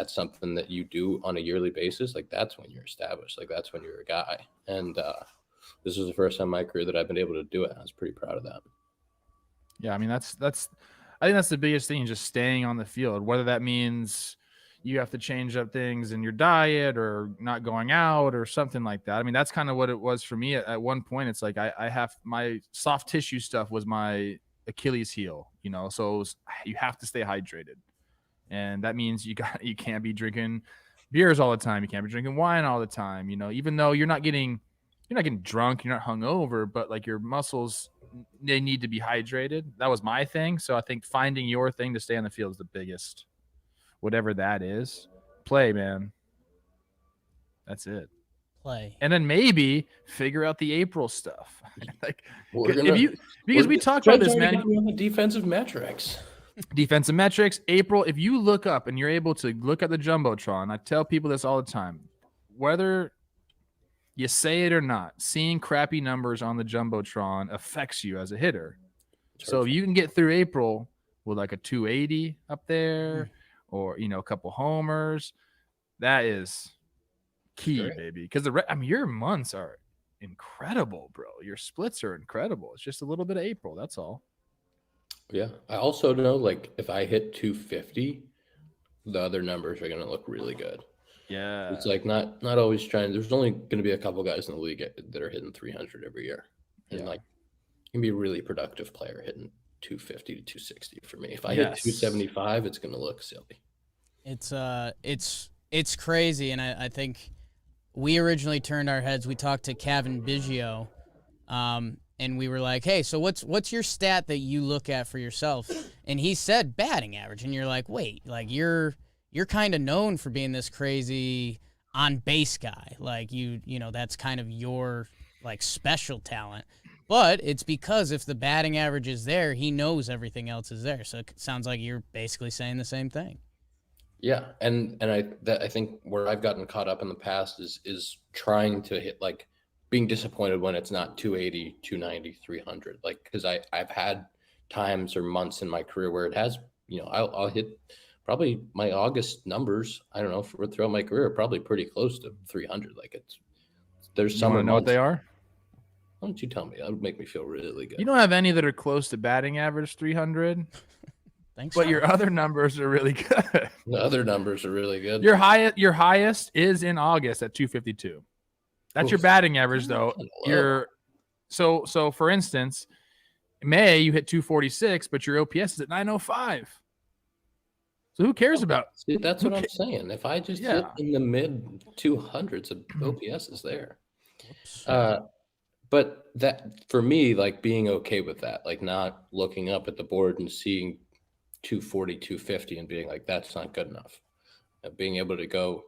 [SPEAKER 2] something that you do on a yearly basis, like that's when you're established. Like that's when you're a guy. And this was the first time in my career that I've been able to do it. I was pretty proud of that.
[SPEAKER 3] Yeah, I mean, I think that's the biggest thing, just staying on the field, whether that means, you have to change up things in your diet or not going out or something like that. I mean, that's kind of what it was for me at one point. It's like I have my soft tissue stuff was my Achilles heel, so you have to stay hydrated. And that means you can't be drinking beers all the time. You can't be drinking wine all the time, even though you're not getting drunk, you're not hungover, but like your muscles, they need to be hydrated. That was my thing. So I think finding your thing to stay on the field is the biggest, whatever that is. Play, man. That's it.
[SPEAKER 1] Play.
[SPEAKER 3] And then maybe figure out the April stuff. Because we talked about this, man.
[SPEAKER 2] On the defensive metrics.
[SPEAKER 3] Defensive metrics, April, if you look up and you're able to look at the Jumbotron, I tell people this all the time, whether you say it or not, seeing crappy numbers on the Jumbotron affects you as a hitter. So if you can get through April with like a 280 up there or, a couple homers, that is key, baby. Because your months are incredible, bro. Your splits are incredible. It's just a little bit of April. That's all.
[SPEAKER 2] Yeah. I also know, like, if I hit 250, the other numbers are going to look really good.
[SPEAKER 3] Yeah.
[SPEAKER 2] It's like not always trying. There's only going to be a couple guys in the league that are hitting 300 every year. And like, you can be a really productive player hitting 250 to 260 for me. If I hit 275, it's going to look silly.
[SPEAKER 1] It's crazy. And I think we originally turned our heads. We talked to Kevin Biggio, and we were like, hey, so what's your stat that you look at for yourself? And he said batting average. And you're like, wait, like you're kind of known for being this crazy on base guy. Like that's kind of your like special talent. But it's because if the batting average is there, he knows everything else is there. So it sounds like you're basically saying the same thing.
[SPEAKER 2] Yeah, and I think where I've gotten caught up in the past is trying to hit, like, being disappointed when it's not 280, 290, 300. Like, because I've had times or months in my career where it has, I'll hit probably my August numbers. I don't know, throughout my career, probably pretty close to 300. Like, there's some.
[SPEAKER 3] You want to know what they are?
[SPEAKER 2] Why don't you tell me? That would make me feel really good.
[SPEAKER 3] You don't have any that are close to batting average 300.
[SPEAKER 1] Thanks.
[SPEAKER 3] But your other numbers are really good.
[SPEAKER 2] The other numbers are really good.
[SPEAKER 3] Your highest is in August at 252. That's your batting average, though. So for instance, May you hit 246, but your OPS is at 905. So who cares about?
[SPEAKER 2] See, that's what I'm saying. If I just hit in the mid 200s, OPS is there. But that, for me, like, being okay with that, like not looking up at the board and seeing 240, 250 and being like, that's not good enough. Being able to go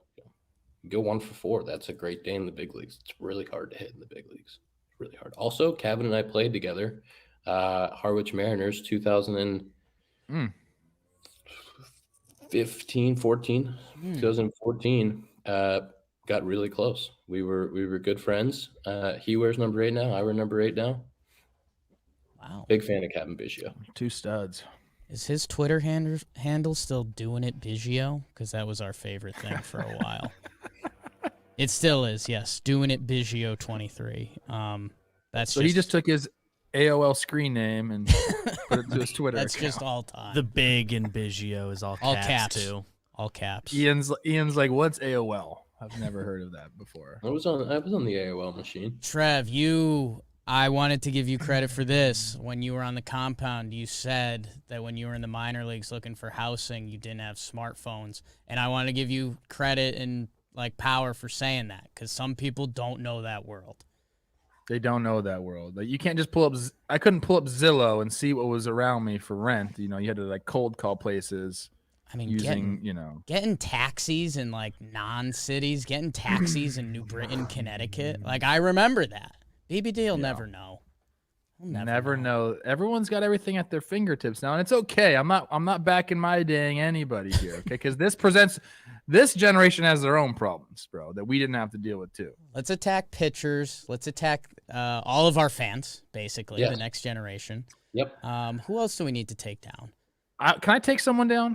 [SPEAKER 2] 1 for 4, that's a great day in the big leagues. It's really hard to hit in the big leagues. It's really hard. Also, Kevin and I played together, Harwich Mariners, 2014. Got really close. We were good friends. He wears number 8 now. I wear number 8 now.
[SPEAKER 1] Wow.
[SPEAKER 2] Big fan of Kevin Biggio.
[SPEAKER 3] Two studs.
[SPEAKER 1] Is his Twitter handle still Doing It Biggio? Because that was our favorite thing for a while. It still is, yes. Doing It Biggio 23.
[SPEAKER 3] He just took his AOL screen name and put it to his Twitter
[SPEAKER 1] That's
[SPEAKER 3] account.
[SPEAKER 1] just all time.
[SPEAKER 4] The big in Biggio is all caps too.
[SPEAKER 1] All caps.
[SPEAKER 3] Ian's like, what's AOL? I've never heard of that before.
[SPEAKER 2] I was on the AOL machine.
[SPEAKER 1] Trev, I wanted to give you credit for this. When you were on the compound, you said that when you were in the minor leagues looking for housing, you didn't have smartphones. And I want to give you credit and like power for saying that, because some people don't know that world.
[SPEAKER 3] They don't know that world. Like, you can't just pull up. I couldn't pull up Zillow and see what was around me for rent. You had to like cold call places.
[SPEAKER 1] I mean,
[SPEAKER 3] using,
[SPEAKER 1] getting taxis in like non-cities, getting taxis in New Britain, Connecticut. Like, I remember that. BBD will never know. He'll never know.
[SPEAKER 3] Everyone's got everything at their fingertips now, and it's okay. I'm not backing my dang anybody here, okay? Because this generation has their own problems, bro, that we didn't have to deal with too.
[SPEAKER 1] Let's attack pitchers. Let's attack all of our fans, basically, the next generation.
[SPEAKER 2] Yep.
[SPEAKER 1] Who else do we need to take down?
[SPEAKER 3] Can I take someone down?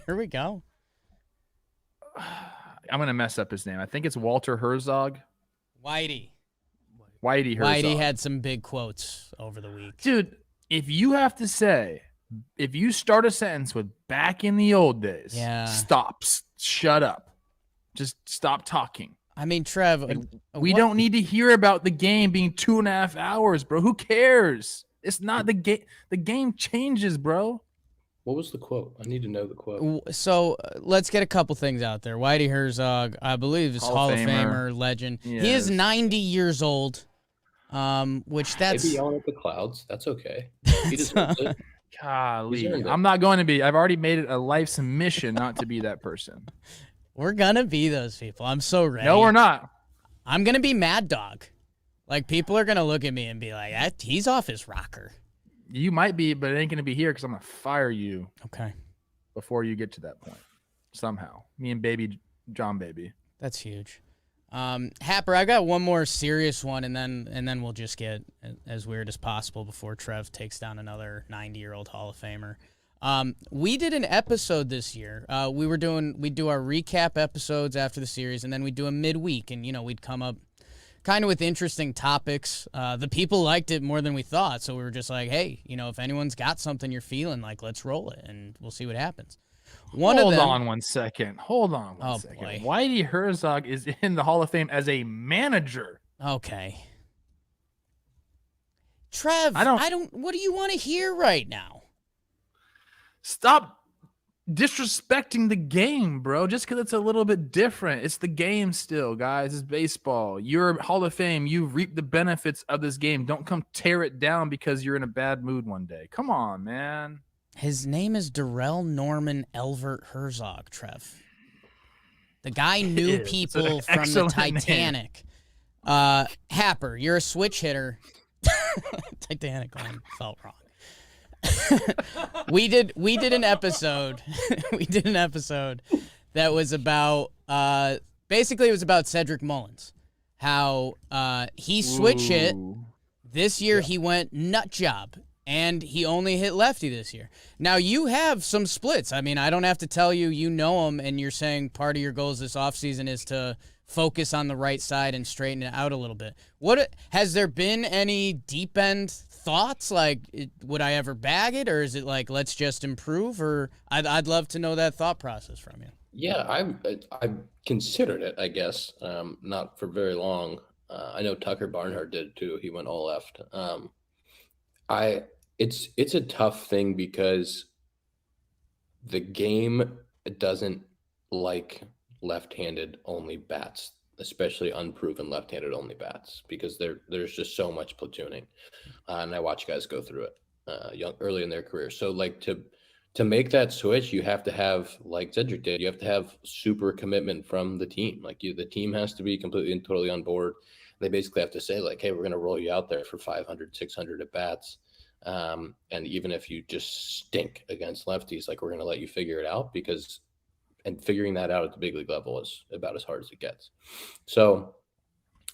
[SPEAKER 1] Here we go.
[SPEAKER 3] I'm going to mess up his name. I think it's Walter Herzog.
[SPEAKER 1] Whitey
[SPEAKER 3] Herzog.
[SPEAKER 1] Whitey had some big quotes over the week.
[SPEAKER 3] Dude, if you start a sentence with back in the old days, shut up. Just stop talking.
[SPEAKER 1] I mean, Trev,
[SPEAKER 3] we don't need to hear about the game being 2.5 hours, bro. Who cares? It's not the game. The game changes, bro.
[SPEAKER 2] What was the quote? I need to know the quote.
[SPEAKER 1] So let's get a couple things out there. Whitey Herzog, I believe, is Hall of Famer legend. Yes. He is 90 years old, which that's...
[SPEAKER 2] Maybe yelling at the clouds. That's okay. He deserves it.
[SPEAKER 3] Golly. I'm not going to be. I've already made it a life's mission not to be that person.
[SPEAKER 1] We're going to be those people. I'm so ready.
[SPEAKER 3] No, we're not.
[SPEAKER 1] I'm going to be Mad Dog. Like, people are going to look at me and be like, he's off his rocker.
[SPEAKER 3] You might be, but it ain't going to be here because I'm going to fire you.
[SPEAKER 1] Okay.
[SPEAKER 3] Before you get to that point. Somehow. Me and baby John Baby.
[SPEAKER 1] That's huge. Happer, I got one more serious one, and then we'll just get as weird as possible before Trev takes down another 90-year-old Hall of Famer. We did an episode this year. We do our recap episodes after the series, and then we do a midweek, and we'd come up kind of with interesting topics. The people liked it more than we thought, so we were just like, hey, if anyone's got something you're feeling, like, let's roll it, and we'll see what happens.
[SPEAKER 3] Hold on one second.
[SPEAKER 1] Boy.
[SPEAKER 3] Whitey Herzog is in the Hall of Fame as a manager.
[SPEAKER 1] Okay. Trev, what do you want to hear right now?
[SPEAKER 3] Stop disrespecting the game, bro. Just because it's a little bit different. It's the game still, guys. It's baseball. You're Hall of Fame. You reap the benefits of this game. Don't come tear it down because you're in a bad mood one day. Come on, man.
[SPEAKER 1] His name is Darrell Norman Elvert Herzog, Trev. The guy knew people from the Titanic. Happer, you're a switch hitter. Titanic one felt wrong. we did an episode. We did an episode that was about basically it was about Cedric Mullins. How he switch hit. This year he went nut job. And he only hit lefty this year. Now, you have some splits. I mean, I don't have to tell you, you know them, and you're saying part of your goals this offseason is to focus on the right side and straighten it out a little bit. Has there been any deep-end thoughts? Like, would I ever bag it, or is it like, let's just improve? Or I'd love to know that thought process from you.
[SPEAKER 2] Yeah, I've considered it, I guess, not for very long. I know Tucker Barnhart did, too. He went all left. It's a tough thing because the game doesn't like left-handed only bats, especially unproven left-handed only bats, because there's just so much platooning, and I watch guys go through it early in their career. So like to make that switch, you have to have, like Cedric did, you have to have super commitment from the team. Like the team has to be completely and totally on board. They basically have to say like, hey, we're going to roll you out there for 500, 600 at bats. And even if you just stink against lefties, like we're going to let you figure it out, and figuring that out at the big league level is about as hard as it gets. So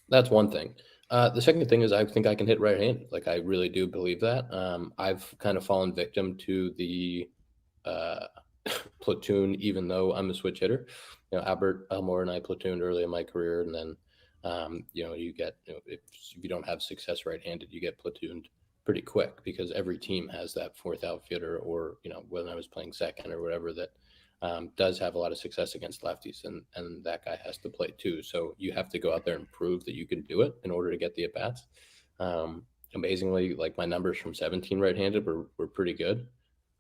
[SPEAKER 2] that's one thing. The second thing is I think I can hit right-handed. Like I really do believe that. I've kind of fallen victim to the platoon, even though I'm a switch hitter. Albert Elmore and I platooned early in my career, and then you get if you don't have success right-handed, you get platooned pretty quick because every team has that fourth outfielder, or when I was playing second or whatever, that does have a lot of success against lefties, and that guy has to play too. So you have to go out there and prove that you can do it in order to get the at bats. Amazingly, like my numbers from 17 right-handed were pretty good,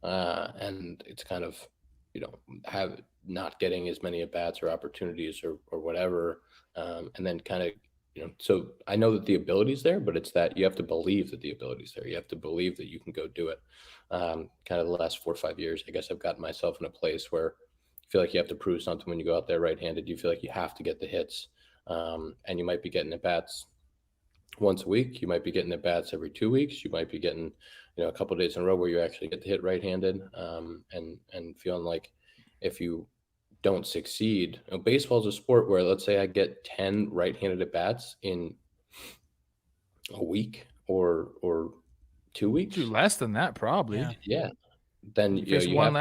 [SPEAKER 2] and it's kind of have not getting as many at bats or opportunities or whatever, and then kind of. So I know that the ability is there, but it's that you have to believe that the ability is there. You have to believe that you can go do it. Kind of the last 4 or 5 years, I guess I've gotten myself in a place where I feel like you have to prove something when you go out there right-handed. You feel like you have to get the hits, and you might be getting at bats once a week. You might be getting at bats every 2 weeks. You might be getting, a couple of days in a row where you actually get the hit right-handed, and feeling like if you don't succeed. Baseball is a sport where, let's say I get 10 right-handed at bats in a week or 2 weeks.
[SPEAKER 3] Less than that, probably.
[SPEAKER 2] Yeah. Then
[SPEAKER 3] you one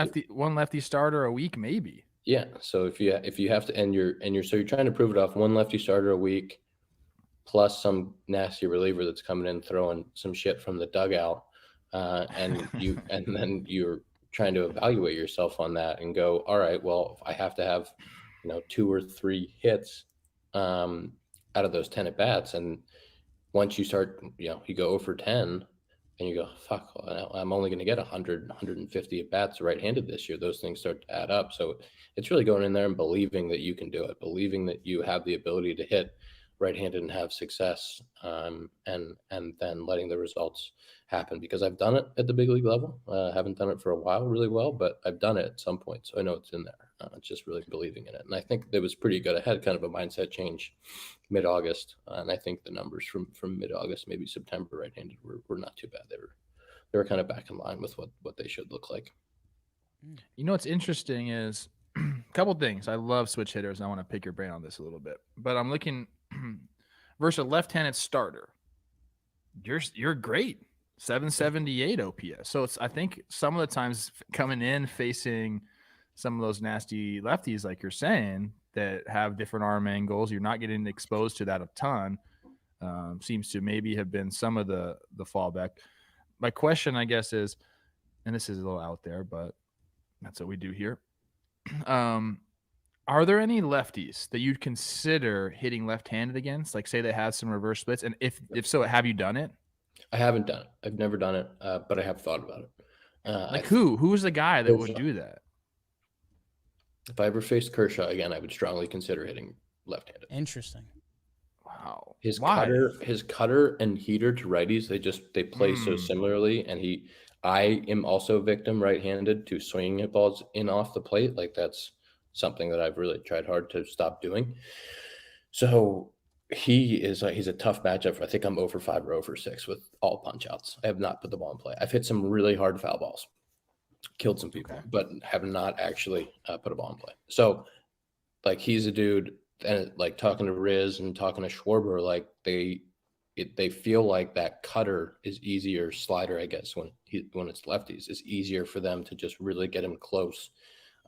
[SPEAKER 3] lefty starter a week, maybe.
[SPEAKER 2] Yeah. So if you have to, and you're trying to prove it off one lefty starter a week, plus some nasty reliever that's coming in throwing some shit from the dugout, and then you're trying to evaluate yourself on that and go, all right, well, if I have to have, 2 or 3 hits out of those 10 at bats. And once you start, you go over 10 and you go, fuck, I'm only going to get 100, 150 at bats right-handed this year. Those things start to add up. So it's really going in there and believing that you can do it, believing that you have the ability to hit right-handed and have success, and then letting the results happen, because I've done it at the big league level. Haven't done it for a while really well, but I've done it at some point, so I know it's in there. It's just really believing in it, and I think it was pretty good. I had kind of a mindset change mid-August, and I think the numbers from mid-August, maybe September, right-handed were not too bad. They were kind of back in line with what they should look like.
[SPEAKER 3] What's interesting is a couple things. I love switch hitters, and I want to pick your brain on this a little bit, but I'm looking versus a left-handed starter. You're great. 778 OPS. So I think some of the times coming in facing some of those nasty lefties, like you're saying, that have different arm angles, you're not getting exposed to that a ton. Seems to maybe have been some of the fallback. My question, I guess, is, and this is a little out there, but that's what we do here. Are there any lefties that you'd consider hitting left-handed against? Like, say they have some reverse splits, and if so, have you done it?
[SPEAKER 2] I haven't done it. I've never done it, but I have thought about it.
[SPEAKER 3] Who's the guy that would do that?
[SPEAKER 2] If I ever faced Kershaw again, I would strongly consider hitting left-handed.
[SPEAKER 1] Interesting.
[SPEAKER 3] Wow.
[SPEAKER 2] His cutter and heater to righties, they play so similarly, and I am also a victim right-handed to swinging at balls in off the plate. Like, that's something that I've really tried hard to stop doing. So he's a tough matchup. I think I'm 0-for-5 or 0-for-6 with all punch outs. I have not put the ball in play. I've hit some really hard foul balls, killed some people, but have not actually put a ball in play. So, like, he's a dude, and like talking to Riz and talking to Schwarber, like they feel like that cutter is easier, slider, I guess, when it's lefties, is easier for them to just really get him close.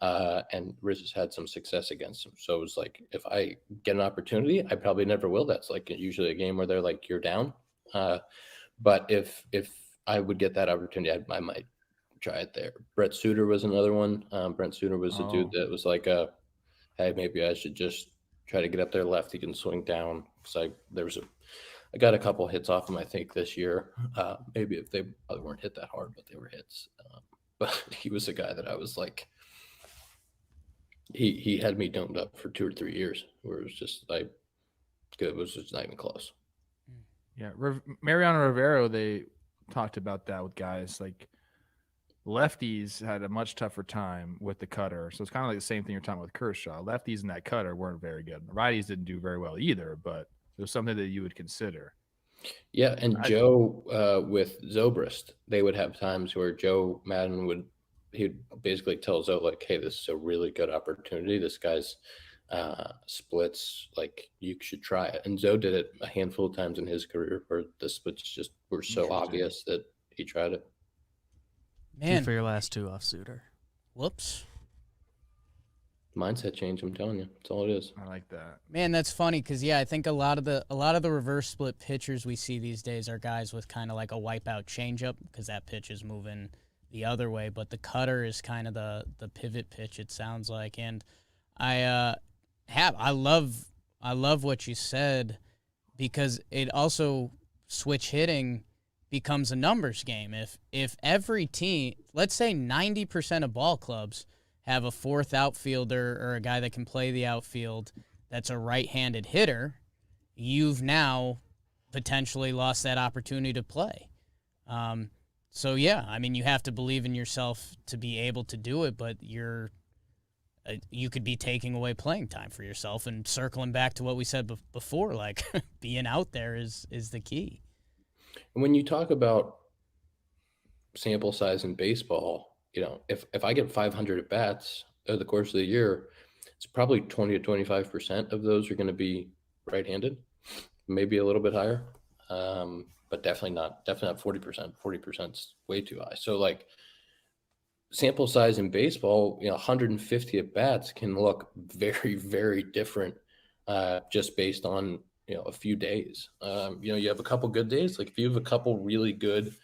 [SPEAKER 2] And Riz has had some success against him. So it was like, if I get an opportunity, I probably never will. That's like usually a game where they're like, you're down. But if I would get that opportunity, I might try it there. Brett Suter was another one. Brent Suter was a dude that was like, hey, maybe I should just try to get up there left. He can swing down. So I got a couple hits off him, I think, this year. Maybe if they weren't hit that hard, but they were hits. But he was a guy that I was like, he had me domed up for 2 or 3 years, where it was just like, it was just not even close.
[SPEAKER 3] Yeah, Mariano Rivero, they talked about that with guys like lefties had a much tougher time with the cutter. So it's kind of like the same thing you're talking about with Kershaw. Lefties in that cutter weren't very good. Righties didn't do very well either, but it was something that you would consider.
[SPEAKER 2] Yeah, and Joe with Zobrist, they would have times where Joe Madden he'd basically tell Zoe, like, hey, this is a really good opportunity. This guy's splits, like, you should try it. And Zoe did it a handful of times in his career where the splits just were so obvious that he tried it.
[SPEAKER 1] Man,
[SPEAKER 4] for your last 2 off Suter.
[SPEAKER 1] Whoops.
[SPEAKER 2] Mindset change, I'm telling you. That's all it is.
[SPEAKER 3] I like that.
[SPEAKER 1] Man, that's funny because, I think a lot of the reverse split pitchers we see these days are guys with kind of like a wipeout changeup, because that pitch is moving the other way, but the cutter is kind of the pivot pitch, it sounds like. And I love what you said, because it also, switch hitting becomes a numbers game. If every team, let's say 90% of ball clubs have a fourth outfielder or a guy that can play the outfield that's a right-handed hitter, you've now potentially lost that opportunity to play. So, yeah, I mean, you have to believe in yourself to be able to do it, but you could be taking away playing time for yourself. And circling back to what we said before, like, being out there is the key.
[SPEAKER 2] And when you talk about sample size in baseball, if I get 500 at bats over the course of the year, it's probably 20 to 25% of those are going to be right-handed, maybe a little bit higher. But definitely not 40%. 40% is way too high. So, like, sample size in baseball, 150 at bats can look very, very different just based on, a few days. You have a couple good days. Like, if you have a couple really good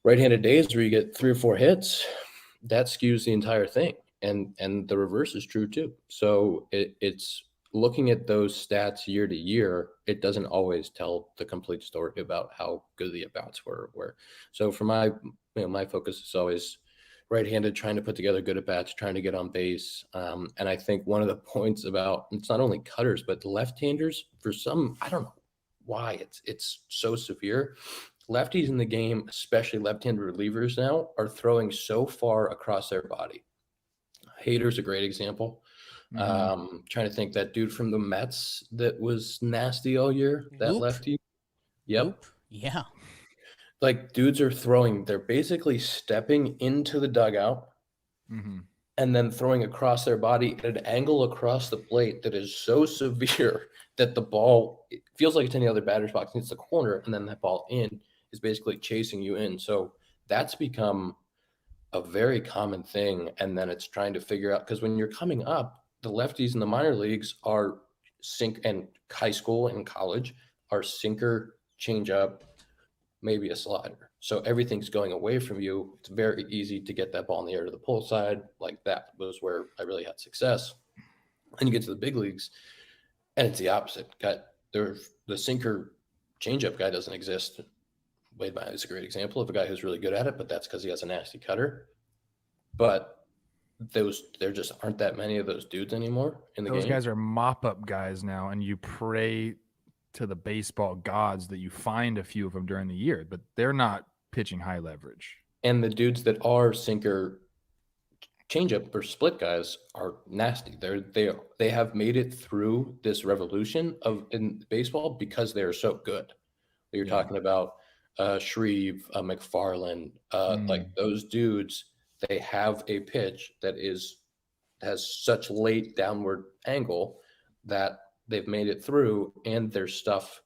[SPEAKER 2] right-handed days where you get 3 or 4 hits, that skews the entire thing. And the reverse is true too. So it's looking at those stats year to year, it doesn't always tell the complete story about how good the at-bats were. So for my focus is always right-handed, trying to put together good at-bats, trying to get on base. And I think one of the points about, it's not only cutters, but left-handers, for some, I don't know why it's so severe. Lefties in the game, especially left-handed relievers now, are throwing so far across their body. Hader's a great example. Trying to think, that dude from the Mets that was nasty all year, that lefty. Yep.
[SPEAKER 1] Yeah.
[SPEAKER 2] Like, dudes are throwing, they're basically stepping into the dugout and then throwing across their body at an angle across the plate that is so severe that the ball, it feels like it's in the other batter's box, and it's the corner, and then that ball in is basically chasing you in. So that's become a very common thing. And then it's trying to figure out, because when you're coming up, the lefties in the minor leagues are and high school and college are sinker, changeup, maybe a slider. So everything's going away from you. It's very easy to get that ball in the air to the pull side. Like, that was where I really had success. And you get to the big leagues, and it's the opposite. The sinker changeup guy doesn't exist. Wade Miley is a great example of a guy who's really good at it, but that's because he has a nasty cutter. But there just aren't that many of those dudes anymore in the game.
[SPEAKER 3] Those guys are mop-up guys now, and you pray to the baseball gods that you find a few of them during the year, but they're not pitching high leverage.
[SPEAKER 2] And the dudes that are sinker changeup or split guys are nasty. They have made it through this revolution in baseball because they are so good. You're talking about Shreve, McFarland, like those dudes. They have a pitch that has such late downward angle that they've made it through, and their stuff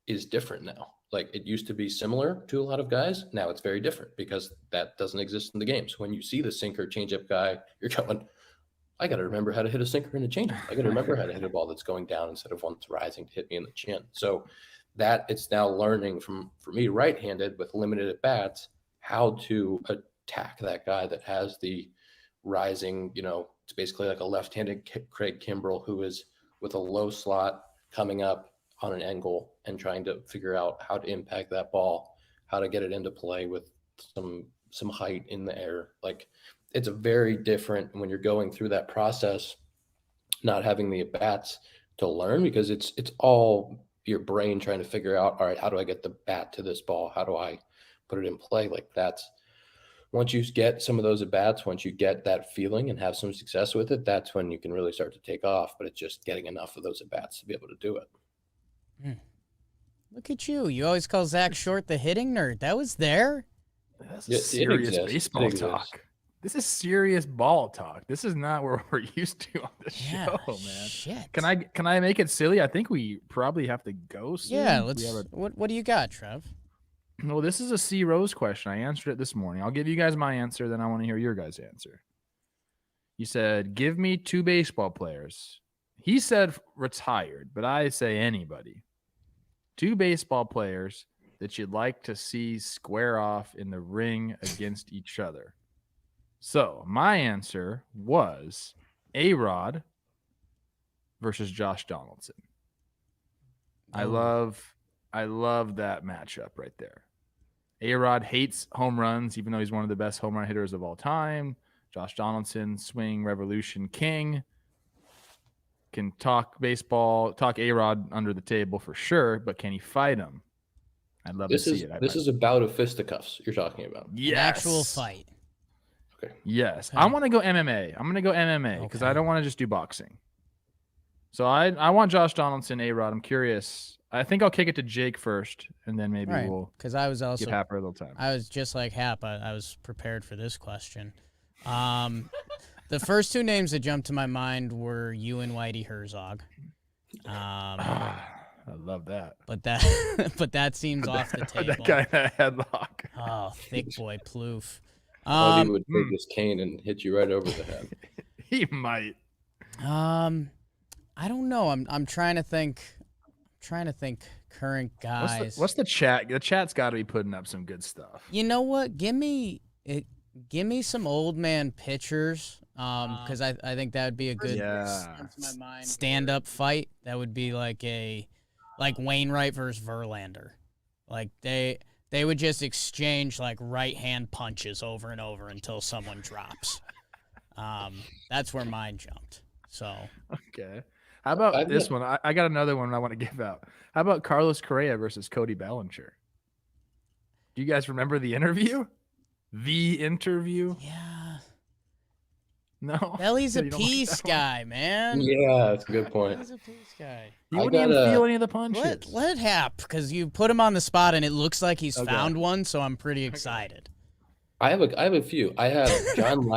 [SPEAKER 2] is different now. Like, it used to be similar to a lot of guys. Now it's very different because that doesn't exist in the game. So when you see the sinker changeup guy, you're going, I got to remember how to hit a sinker in a changeup. I got to remember how to hit a ball that's going down instead of one that's rising to hit me in the chin. So that it's now learning for me, right-handed with limited at bats, how to attack that guy that has the rising, it's basically like a left-handed Craig Kimbrell who is with a low slot coming up on an angle and trying to figure out how to impact that ball, how to get it into play with some height in the air. Like, it's a very different when you're going through that process, not having the at-bats to learn, because it's all your brain trying to figure out, all right, how do I get the bat to this ball? How do I put it in play? Like, that's, once you get some of those at bats, once you get that feeling and have some success with it, that's when you can really start to take off. But it's just getting enough of those at bats to be able to do it.
[SPEAKER 1] Look at you. You always call Zach Short the hitting nerd. That was there.
[SPEAKER 3] That's serious baseball talk. This is serious ball talk. This is not where we're used to on the show, man.
[SPEAKER 1] Shit.
[SPEAKER 3] Can I make it silly? I think we probably have to go soon.
[SPEAKER 1] Yeah, what do you got, Trev?
[SPEAKER 3] Well, this is a C Rose question. I answered it this morning. I'll give you guys my answer, then I want to hear your guys' answer. You said, give me 2 baseball players. He said retired, but I say anybody. 2 baseball players that you'd like to see square off in the ring against each other. So my answer was A-Rod versus Josh Donaldson. I love that matchup right there. A-Rod hates home runs, even though he's one of the best home run hitters of all time. Josh Donaldson, swing revolution king. Can talk baseball, talk A-Rod under the table for sure, but can he fight him? I'd love to see it.
[SPEAKER 2] This is a bout of fisticuffs you're talking about.
[SPEAKER 1] Yes. An actual fight.
[SPEAKER 2] Okay.
[SPEAKER 3] Yes. Okay. I want to go MMA. I'm going to go MMA because I don't want to just do boxing. So I want Josh Donaldson, A-Rod. I'm curious. I think I'll kick it to Jake first, and then maybe we'll
[SPEAKER 1] give
[SPEAKER 3] Happer a little time.
[SPEAKER 1] I was just like Hap. I was prepared for this question. The first 2 names that jumped to my mind were you and Whitey Herzog.
[SPEAKER 3] I love that.
[SPEAKER 1] But that seems off the table.
[SPEAKER 3] That guy had a headlock.
[SPEAKER 1] Oh, thick boy Plouffe.
[SPEAKER 2] He would take his cane and hit you right over the head.
[SPEAKER 3] He might.
[SPEAKER 1] I don't know. I'm trying to think. Current guys.
[SPEAKER 3] What's the chat? The chat's got to be putting up some good stuff.
[SPEAKER 1] You know what? Give me Give me some old man pitchers, because I think that would be a good stand-up fight. That would be like Wainwright versus Verlander. Like they would just exchange like right-hand punches over and over until someone drops. That's where mine jumped. So
[SPEAKER 3] okay. How about this one? I got another one I want to give out. How about Carlos Correa versus Cody Bellinger? Do you guys remember the interview? The interview?
[SPEAKER 1] Yeah.
[SPEAKER 3] No.
[SPEAKER 1] Belly's a peace guy, man.
[SPEAKER 2] Yeah, that's a good point.
[SPEAKER 1] He's a peace guy.
[SPEAKER 3] He wouldn't even feel any of the punches.
[SPEAKER 1] Let it happen, because you put him on the spot and it looks like he's found one, so I'm pretty excited.
[SPEAKER 2] I have a few. I have John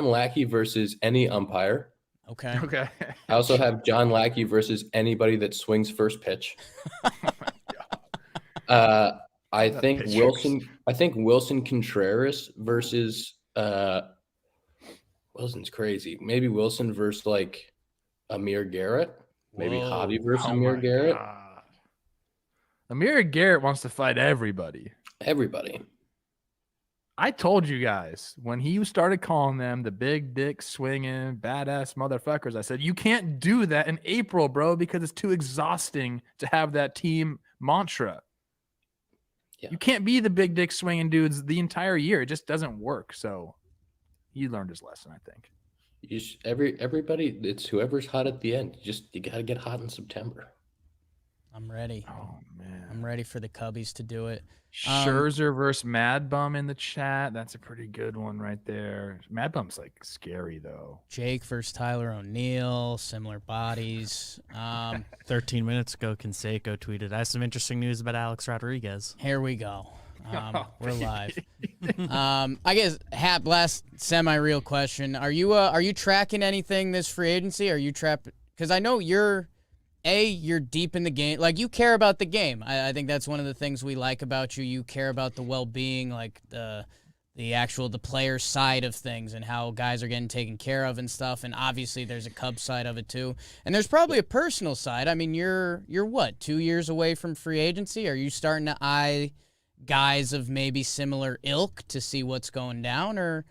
[SPEAKER 2] Lackey versus any umpire.
[SPEAKER 1] Okay.
[SPEAKER 2] I also have John Lackey versus anybody that swings first pitch. I think Wilson Contreras versus Wilson's crazy. Maybe Wilson versus like Amir Garrett. Maybe Javi versus Amir Garrett.
[SPEAKER 3] God. Amir Garrett wants to fight everybody. I told you guys when he started calling them the big dick swinging badass motherfuckers, I said, you can't do that in April, bro, because it's too exhausting to have that team mantra. Yeah. You can't be the big dick swinging dudes the entire year. It just doesn't work. So he learned his lesson, I think.
[SPEAKER 2] Everybody, it's whoever's hot at the end. You got to get hot in September.
[SPEAKER 1] I'm ready.
[SPEAKER 3] Oh, man.
[SPEAKER 1] I'm ready for the Cubbies to do it.
[SPEAKER 3] Scherzer versus Mad Bum in the chat. That's a pretty good one right there. Mad Bum's like scary, though.
[SPEAKER 1] Jake versus Tyler O'Neill, similar bodies.
[SPEAKER 4] 13 minutes ago, Canseco tweeted, I have some interesting news about Alex Rodriguez.
[SPEAKER 1] Here we go. We're live. I guess, Hap, last semi-real question. Are you tracking anything this free agency? Are you trapped? Because I know you're deep in the game. Like, you care about the game. I think that's one of the things we like about you. You care about the well-being, like the player side of things and how guys are getting taken care of and stuff. And obviously there's a Cubs side of it too. And there's probably a personal side. I mean, you're what, 2 years away from free agency? Are you starting to eye guys of maybe similar ilk to see what's going down, or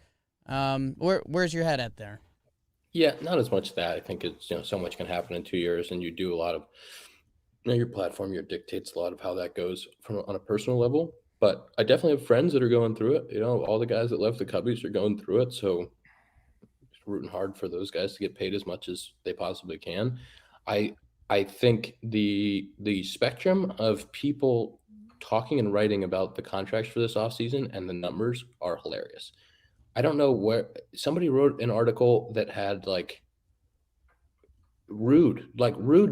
[SPEAKER 1] where's your head at there?
[SPEAKER 2] Yeah, not as much that. I think it's, so much can happen in 2 years, and you do a lot of, your platform, dictates a lot of how that goes on a personal level. But I definitely have friends that are going through it. All the guys that left the Cubbies are going through it. So just rooting hard for those guys to get paid as much as they possibly can. I think the spectrum of people talking and writing about the contracts for this offseason and the numbers are hilarious. I don't know where somebody wrote an article that had like rude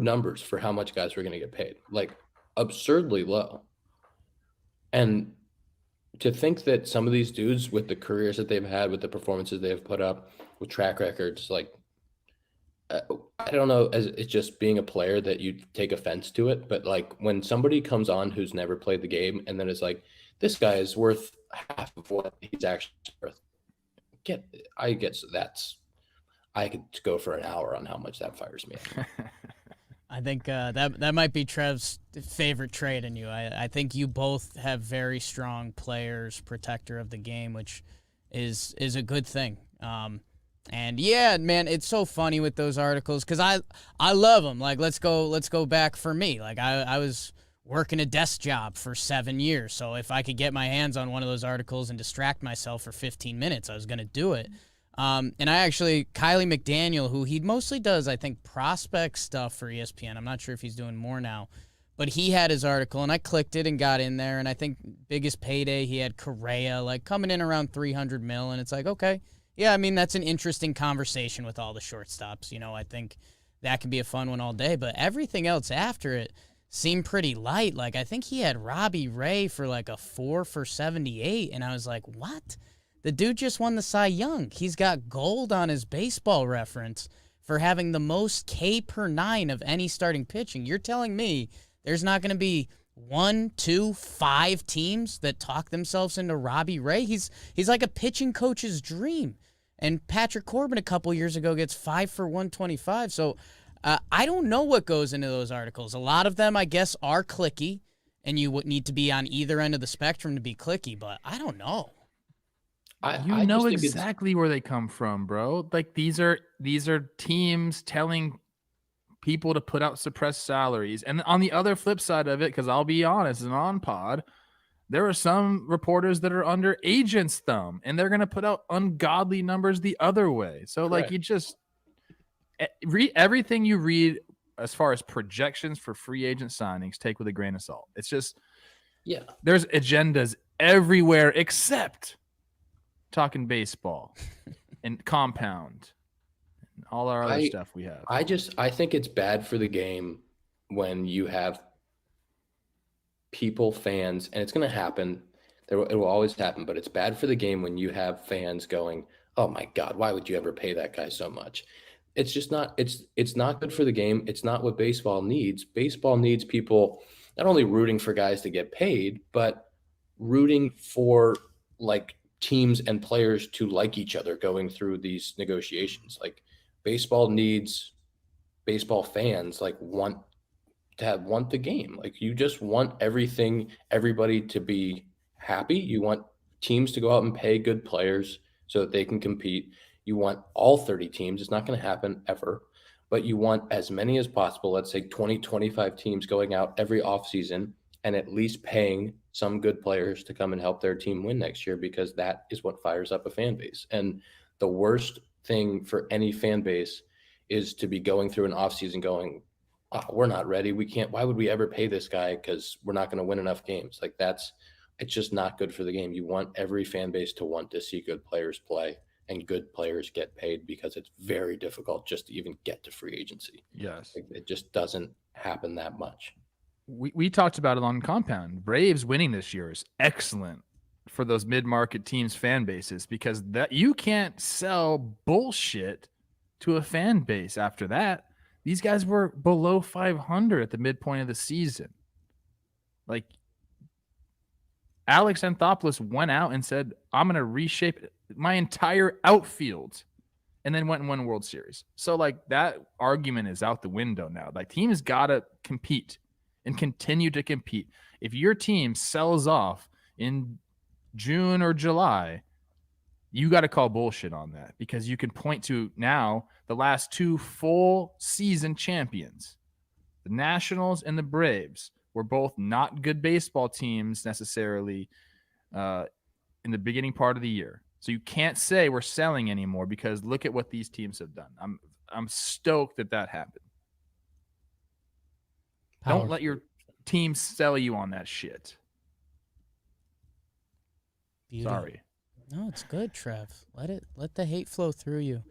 [SPEAKER 2] numbers for how much guys were going to get paid, like absurdly low. And to think that some of these dudes with the careers that they've had, with the performances they've put up, with track records, like, I don't know, as it's just being a player that you take offense to it. But like when somebody comes on who's never played the game and then it's like, this guy is worth half of what he's actually worth. I could go for an hour on how much that fires me.
[SPEAKER 1] I think that might be Trev's favorite trait in you. I think you both have very strong players, protector of the game, which is a good thing. And yeah, man, it's so funny with those articles because I love them. Like, let's go back for me. Like I was working a desk job for 7 years, so if I could get my hands on one of those articles and distract myself for 15 minutes, I was gonna do it. And I actually, Kylie McDaniel, who he mostly does, I think, prospect stuff for ESPN. I'm not sure if he's doing more now, but he had his article, and I clicked it and got in there, and I think biggest payday, he had Correa, like, coming in around $300 million, and it's like, okay, yeah, I mean, that's an interesting conversation with all the shortstops. I think that can be a fun one all day, but everything else after it seemed pretty light. Like, I think he had Robbie Ray for, like, a 4 for 78, and I was like, what? The dude just won the Cy Young. He's got gold on his baseball reference for having the most K per 9 of any starting pitching. You're telling me there's not going to be 1, 2, 5 teams that talk themselves into Robbie Ray? He's like a pitching coach's dream. And Patrick Corbin a couple years ago gets 5 for 125. So I don't know what goes into those articles. A lot of them, I guess, are clicky, and you would need to be on either end of the spectrum to be clicky, but I don't know.
[SPEAKER 3] You know exactly where they come from, bro. Like these are teams telling people to put out suppressed salaries. And on the other flip side of it, because I'll be honest, and on pod, there are some reporters that are under agents' thumb, and they're going to put out ungodly numbers the other way. So, like, you just read everything you read as far as projections for free agent signings, take with a grain of salt. It's just, there's agendas everywhere except Talking Baseball and Compound and all our other stuff we have.
[SPEAKER 2] I think it's bad for the game when you have people, fans, and it's going to happen. It will always happen, but it's bad for the game when you have fans going, "Oh my God, why would you ever pay that guy so much?" It's just not. It's not good for the game. It's not what baseball needs. Baseball needs people not only rooting for guys to get paid, but rooting for like teams and players to like each other going through these negotiations. Like baseball needs baseball fans want the game. Like you just want everybody to be happy. You want teams to go out and pay good players so that they can compete. You want all 30 teams. It's not going to happen ever, but you want as many as possible. Let's say 20, 25 teams going out every offseason and at least paying some good players to come and help their team win next year, because that is what fires up a fan base. And the worst thing for any fan base is to be going through an offseason going, "Oh, we're not ready. We can't. Why would we ever pay this guy? Because we're not going to win enough games." Like it's just not good for the game. You want every fan base to want to see good players play and good players get paid, because it's very difficult just to even get to free agency.
[SPEAKER 3] Yes.
[SPEAKER 2] It just doesn't happen that much.
[SPEAKER 3] We talked about it on Compound. Braves winning this year is excellent for those mid-market teams' fan bases, because that you can't sell bullshit to a fan base after that. These guys were below 500 at the midpoint of the season. Like Alex Anthopoulos went out and said, "I'm going to reshape my entire outfield," and then went and won a World Series. So like that argument is out the window now. Like teams got to compete and continue to compete. If your team sells off in June or July, you got to call bullshit on that, because you can point to now the last two full season champions, the Nationals and the Braves, were both not good baseball teams necessarily in the beginning part of the year. So you can't say we're selling anymore, because look at what these teams have done. I'm stoked that happened. Don't let your team sell you on that shit.
[SPEAKER 1] Beauty.
[SPEAKER 3] Sorry.
[SPEAKER 1] No, it's good, Trev. Let the hate flow through you.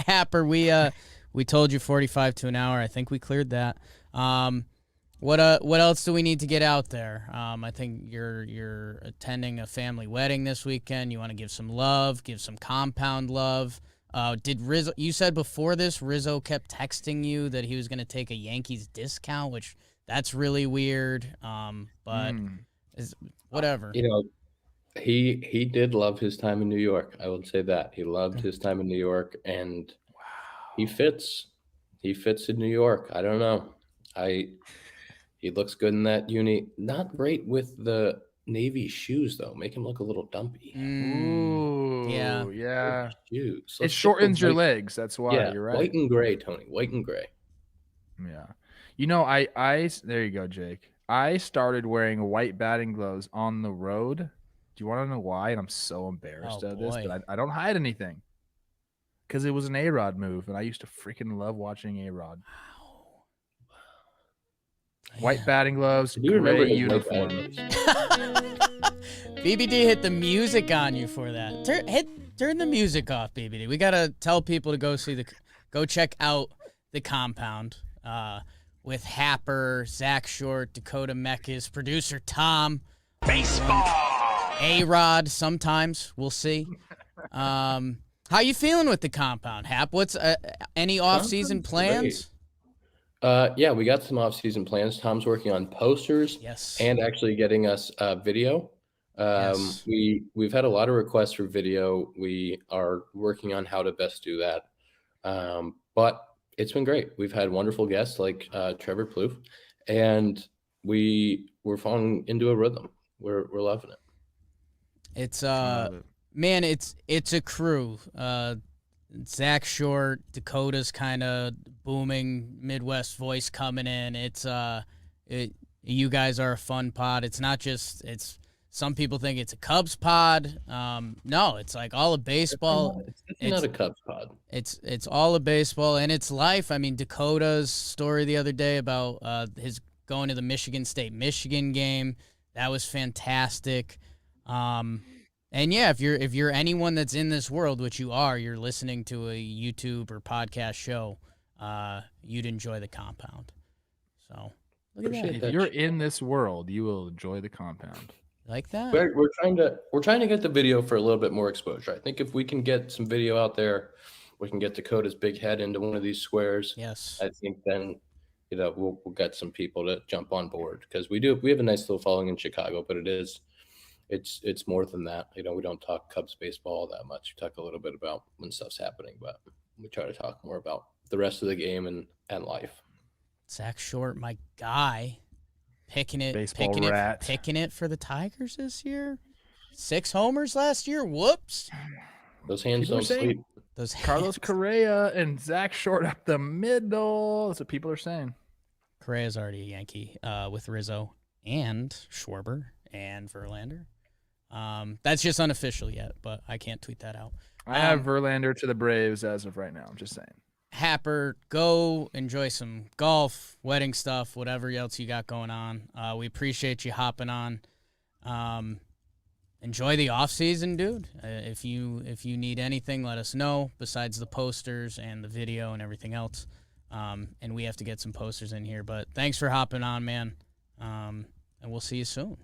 [SPEAKER 1] Happer, we told you 45 to an hour. I think we cleared that. What else do we need to get out there? I think you're attending a family wedding this weekend. You want to give some love, give some Compound love. Did Rizzo? You said before this Rizzo kept texting you that he was going to take a Yankees discount, which that's really weird. But whatever.
[SPEAKER 2] He did love his time in New York. I would say that he loved his time in New York, and he fits in New York. I don't know. He looks good in that uni. Not great with the navy shoes though. Make him look a little dumpy.
[SPEAKER 3] Ooh, yeah.
[SPEAKER 2] Shoes.
[SPEAKER 3] It shortens your legs. That's why.
[SPEAKER 2] Yeah,
[SPEAKER 3] you're right.
[SPEAKER 2] White and gray, Tony. White and gray.
[SPEAKER 3] Yeah. I there you go, Jake. I started wearing white batting gloves on the road. Do you want to know why? And I'm so embarrassed of this, but I don't hide anything. Because it was an A-Rod move, and I used to freaking love watching A-Rod. White batting gloves, gray uniform.
[SPEAKER 1] BBD hit the music on you for that. Turn the music off, BBD. We gotta tell people to go check out the Compound with Happer, Zach Short, Dakota Meckes, producer Tom,
[SPEAKER 5] baseball,
[SPEAKER 1] A-Rod. Sometimes we'll see. How you feeling with the Compound, Hap? What's any off-season plans?
[SPEAKER 2] Yeah, we got some off-season plans. Tom's working on posters, and actually getting us video. We've had a lot of requests for video. We are working on how to best do that. But it's been great. We've had wonderful guests like Trevor Plouffe, and we're falling into a rhythm. We're loving it.
[SPEAKER 1] It's man, it's a crew. Zach Short, Dakota's kind of booming Midwest voice coming in. You guys are a fun pod. It's not just some people think it's a Cubs pod. No, it's like all of baseball.
[SPEAKER 2] It's not a Cubs pod.
[SPEAKER 1] It's all of baseball, and it's life. I mean, Dakota's story the other day about his going to the Michigan State-Michigan game, that was fantastic. And yeah, if you're anyone that's in this world, which you are, you're listening to a YouTube or podcast show, you'd enjoy the compound. So look at that.
[SPEAKER 3] If you're in this world, you will enjoy the compound.
[SPEAKER 1] Like that.
[SPEAKER 2] We're trying to get the video for a little bit more exposure. I think if we can get some video out there, we can get Dakota's big head into one of these squares.
[SPEAKER 1] Yes.
[SPEAKER 2] I think then, we'll get some people to jump on board, because we have a nice little following in Chicago, but it's more than that. We don't talk Cubs baseball that much. We talk a little bit about when stuff's happening, but we try to talk more about the rest of the game and life.
[SPEAKER 1] Zach Short, my guy, picking it for the Tigers this year. 6 homers last year. Whoops.
[SPEAKER 2] Those hands don't sleep.
[SPEAKER 3] Carlos Correa and Zach Short up the middle. That's what people are saying.
[SPEAKER 1] Correa's already a Yankee with Rizzo and Schwarber and Verlander. That's just unofficial yet, but I can't tweet that out.
[SPEAKER 3] I have Verlander to the Braves as of right now. I'm just saying.
[SPEAKER 1] Happer, go enjoy some golf, wedding stuff, whatever else you got going on. We appreciate you hopping on. Enjoy the off season, dude. If you need anything, let us know besides the posters and the video and everything else. And we have to get some posters in here, but thanks for hopping on, man. And we'll see you soon.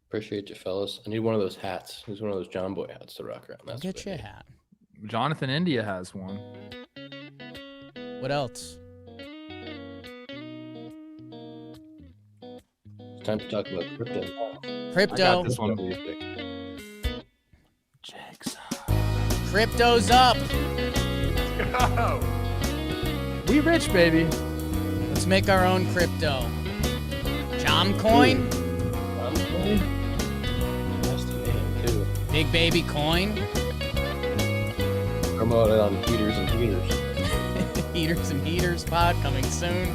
[SPEAKER 2] Appreciate you, fellas. I need one of those hats. There's one of those JOMBOY hats to rock around.
[SPEAKER 1] I'll get you a hat.
[SPEAKER 3] Jonathan India has one.
[SPEAKER 1] What else?
[SPEAKER 2] It's time to talk about crypto.
[SPEAKER 3] I got this one.
[SPEAKER 1] Crypto's up.
[SPEAKER 3] Go. We rich, baby.
[SPEAKER 1] Let's make our own crypto. Jomcoin?
[SPEAKER 2] Nice to name, too.
[SPEAKER 1] Big baby coin?
[SPEAKER 2] Promote it on Heaters and Heaters.
[SPEAKER 1] Heaters and Heaters pod coming soon.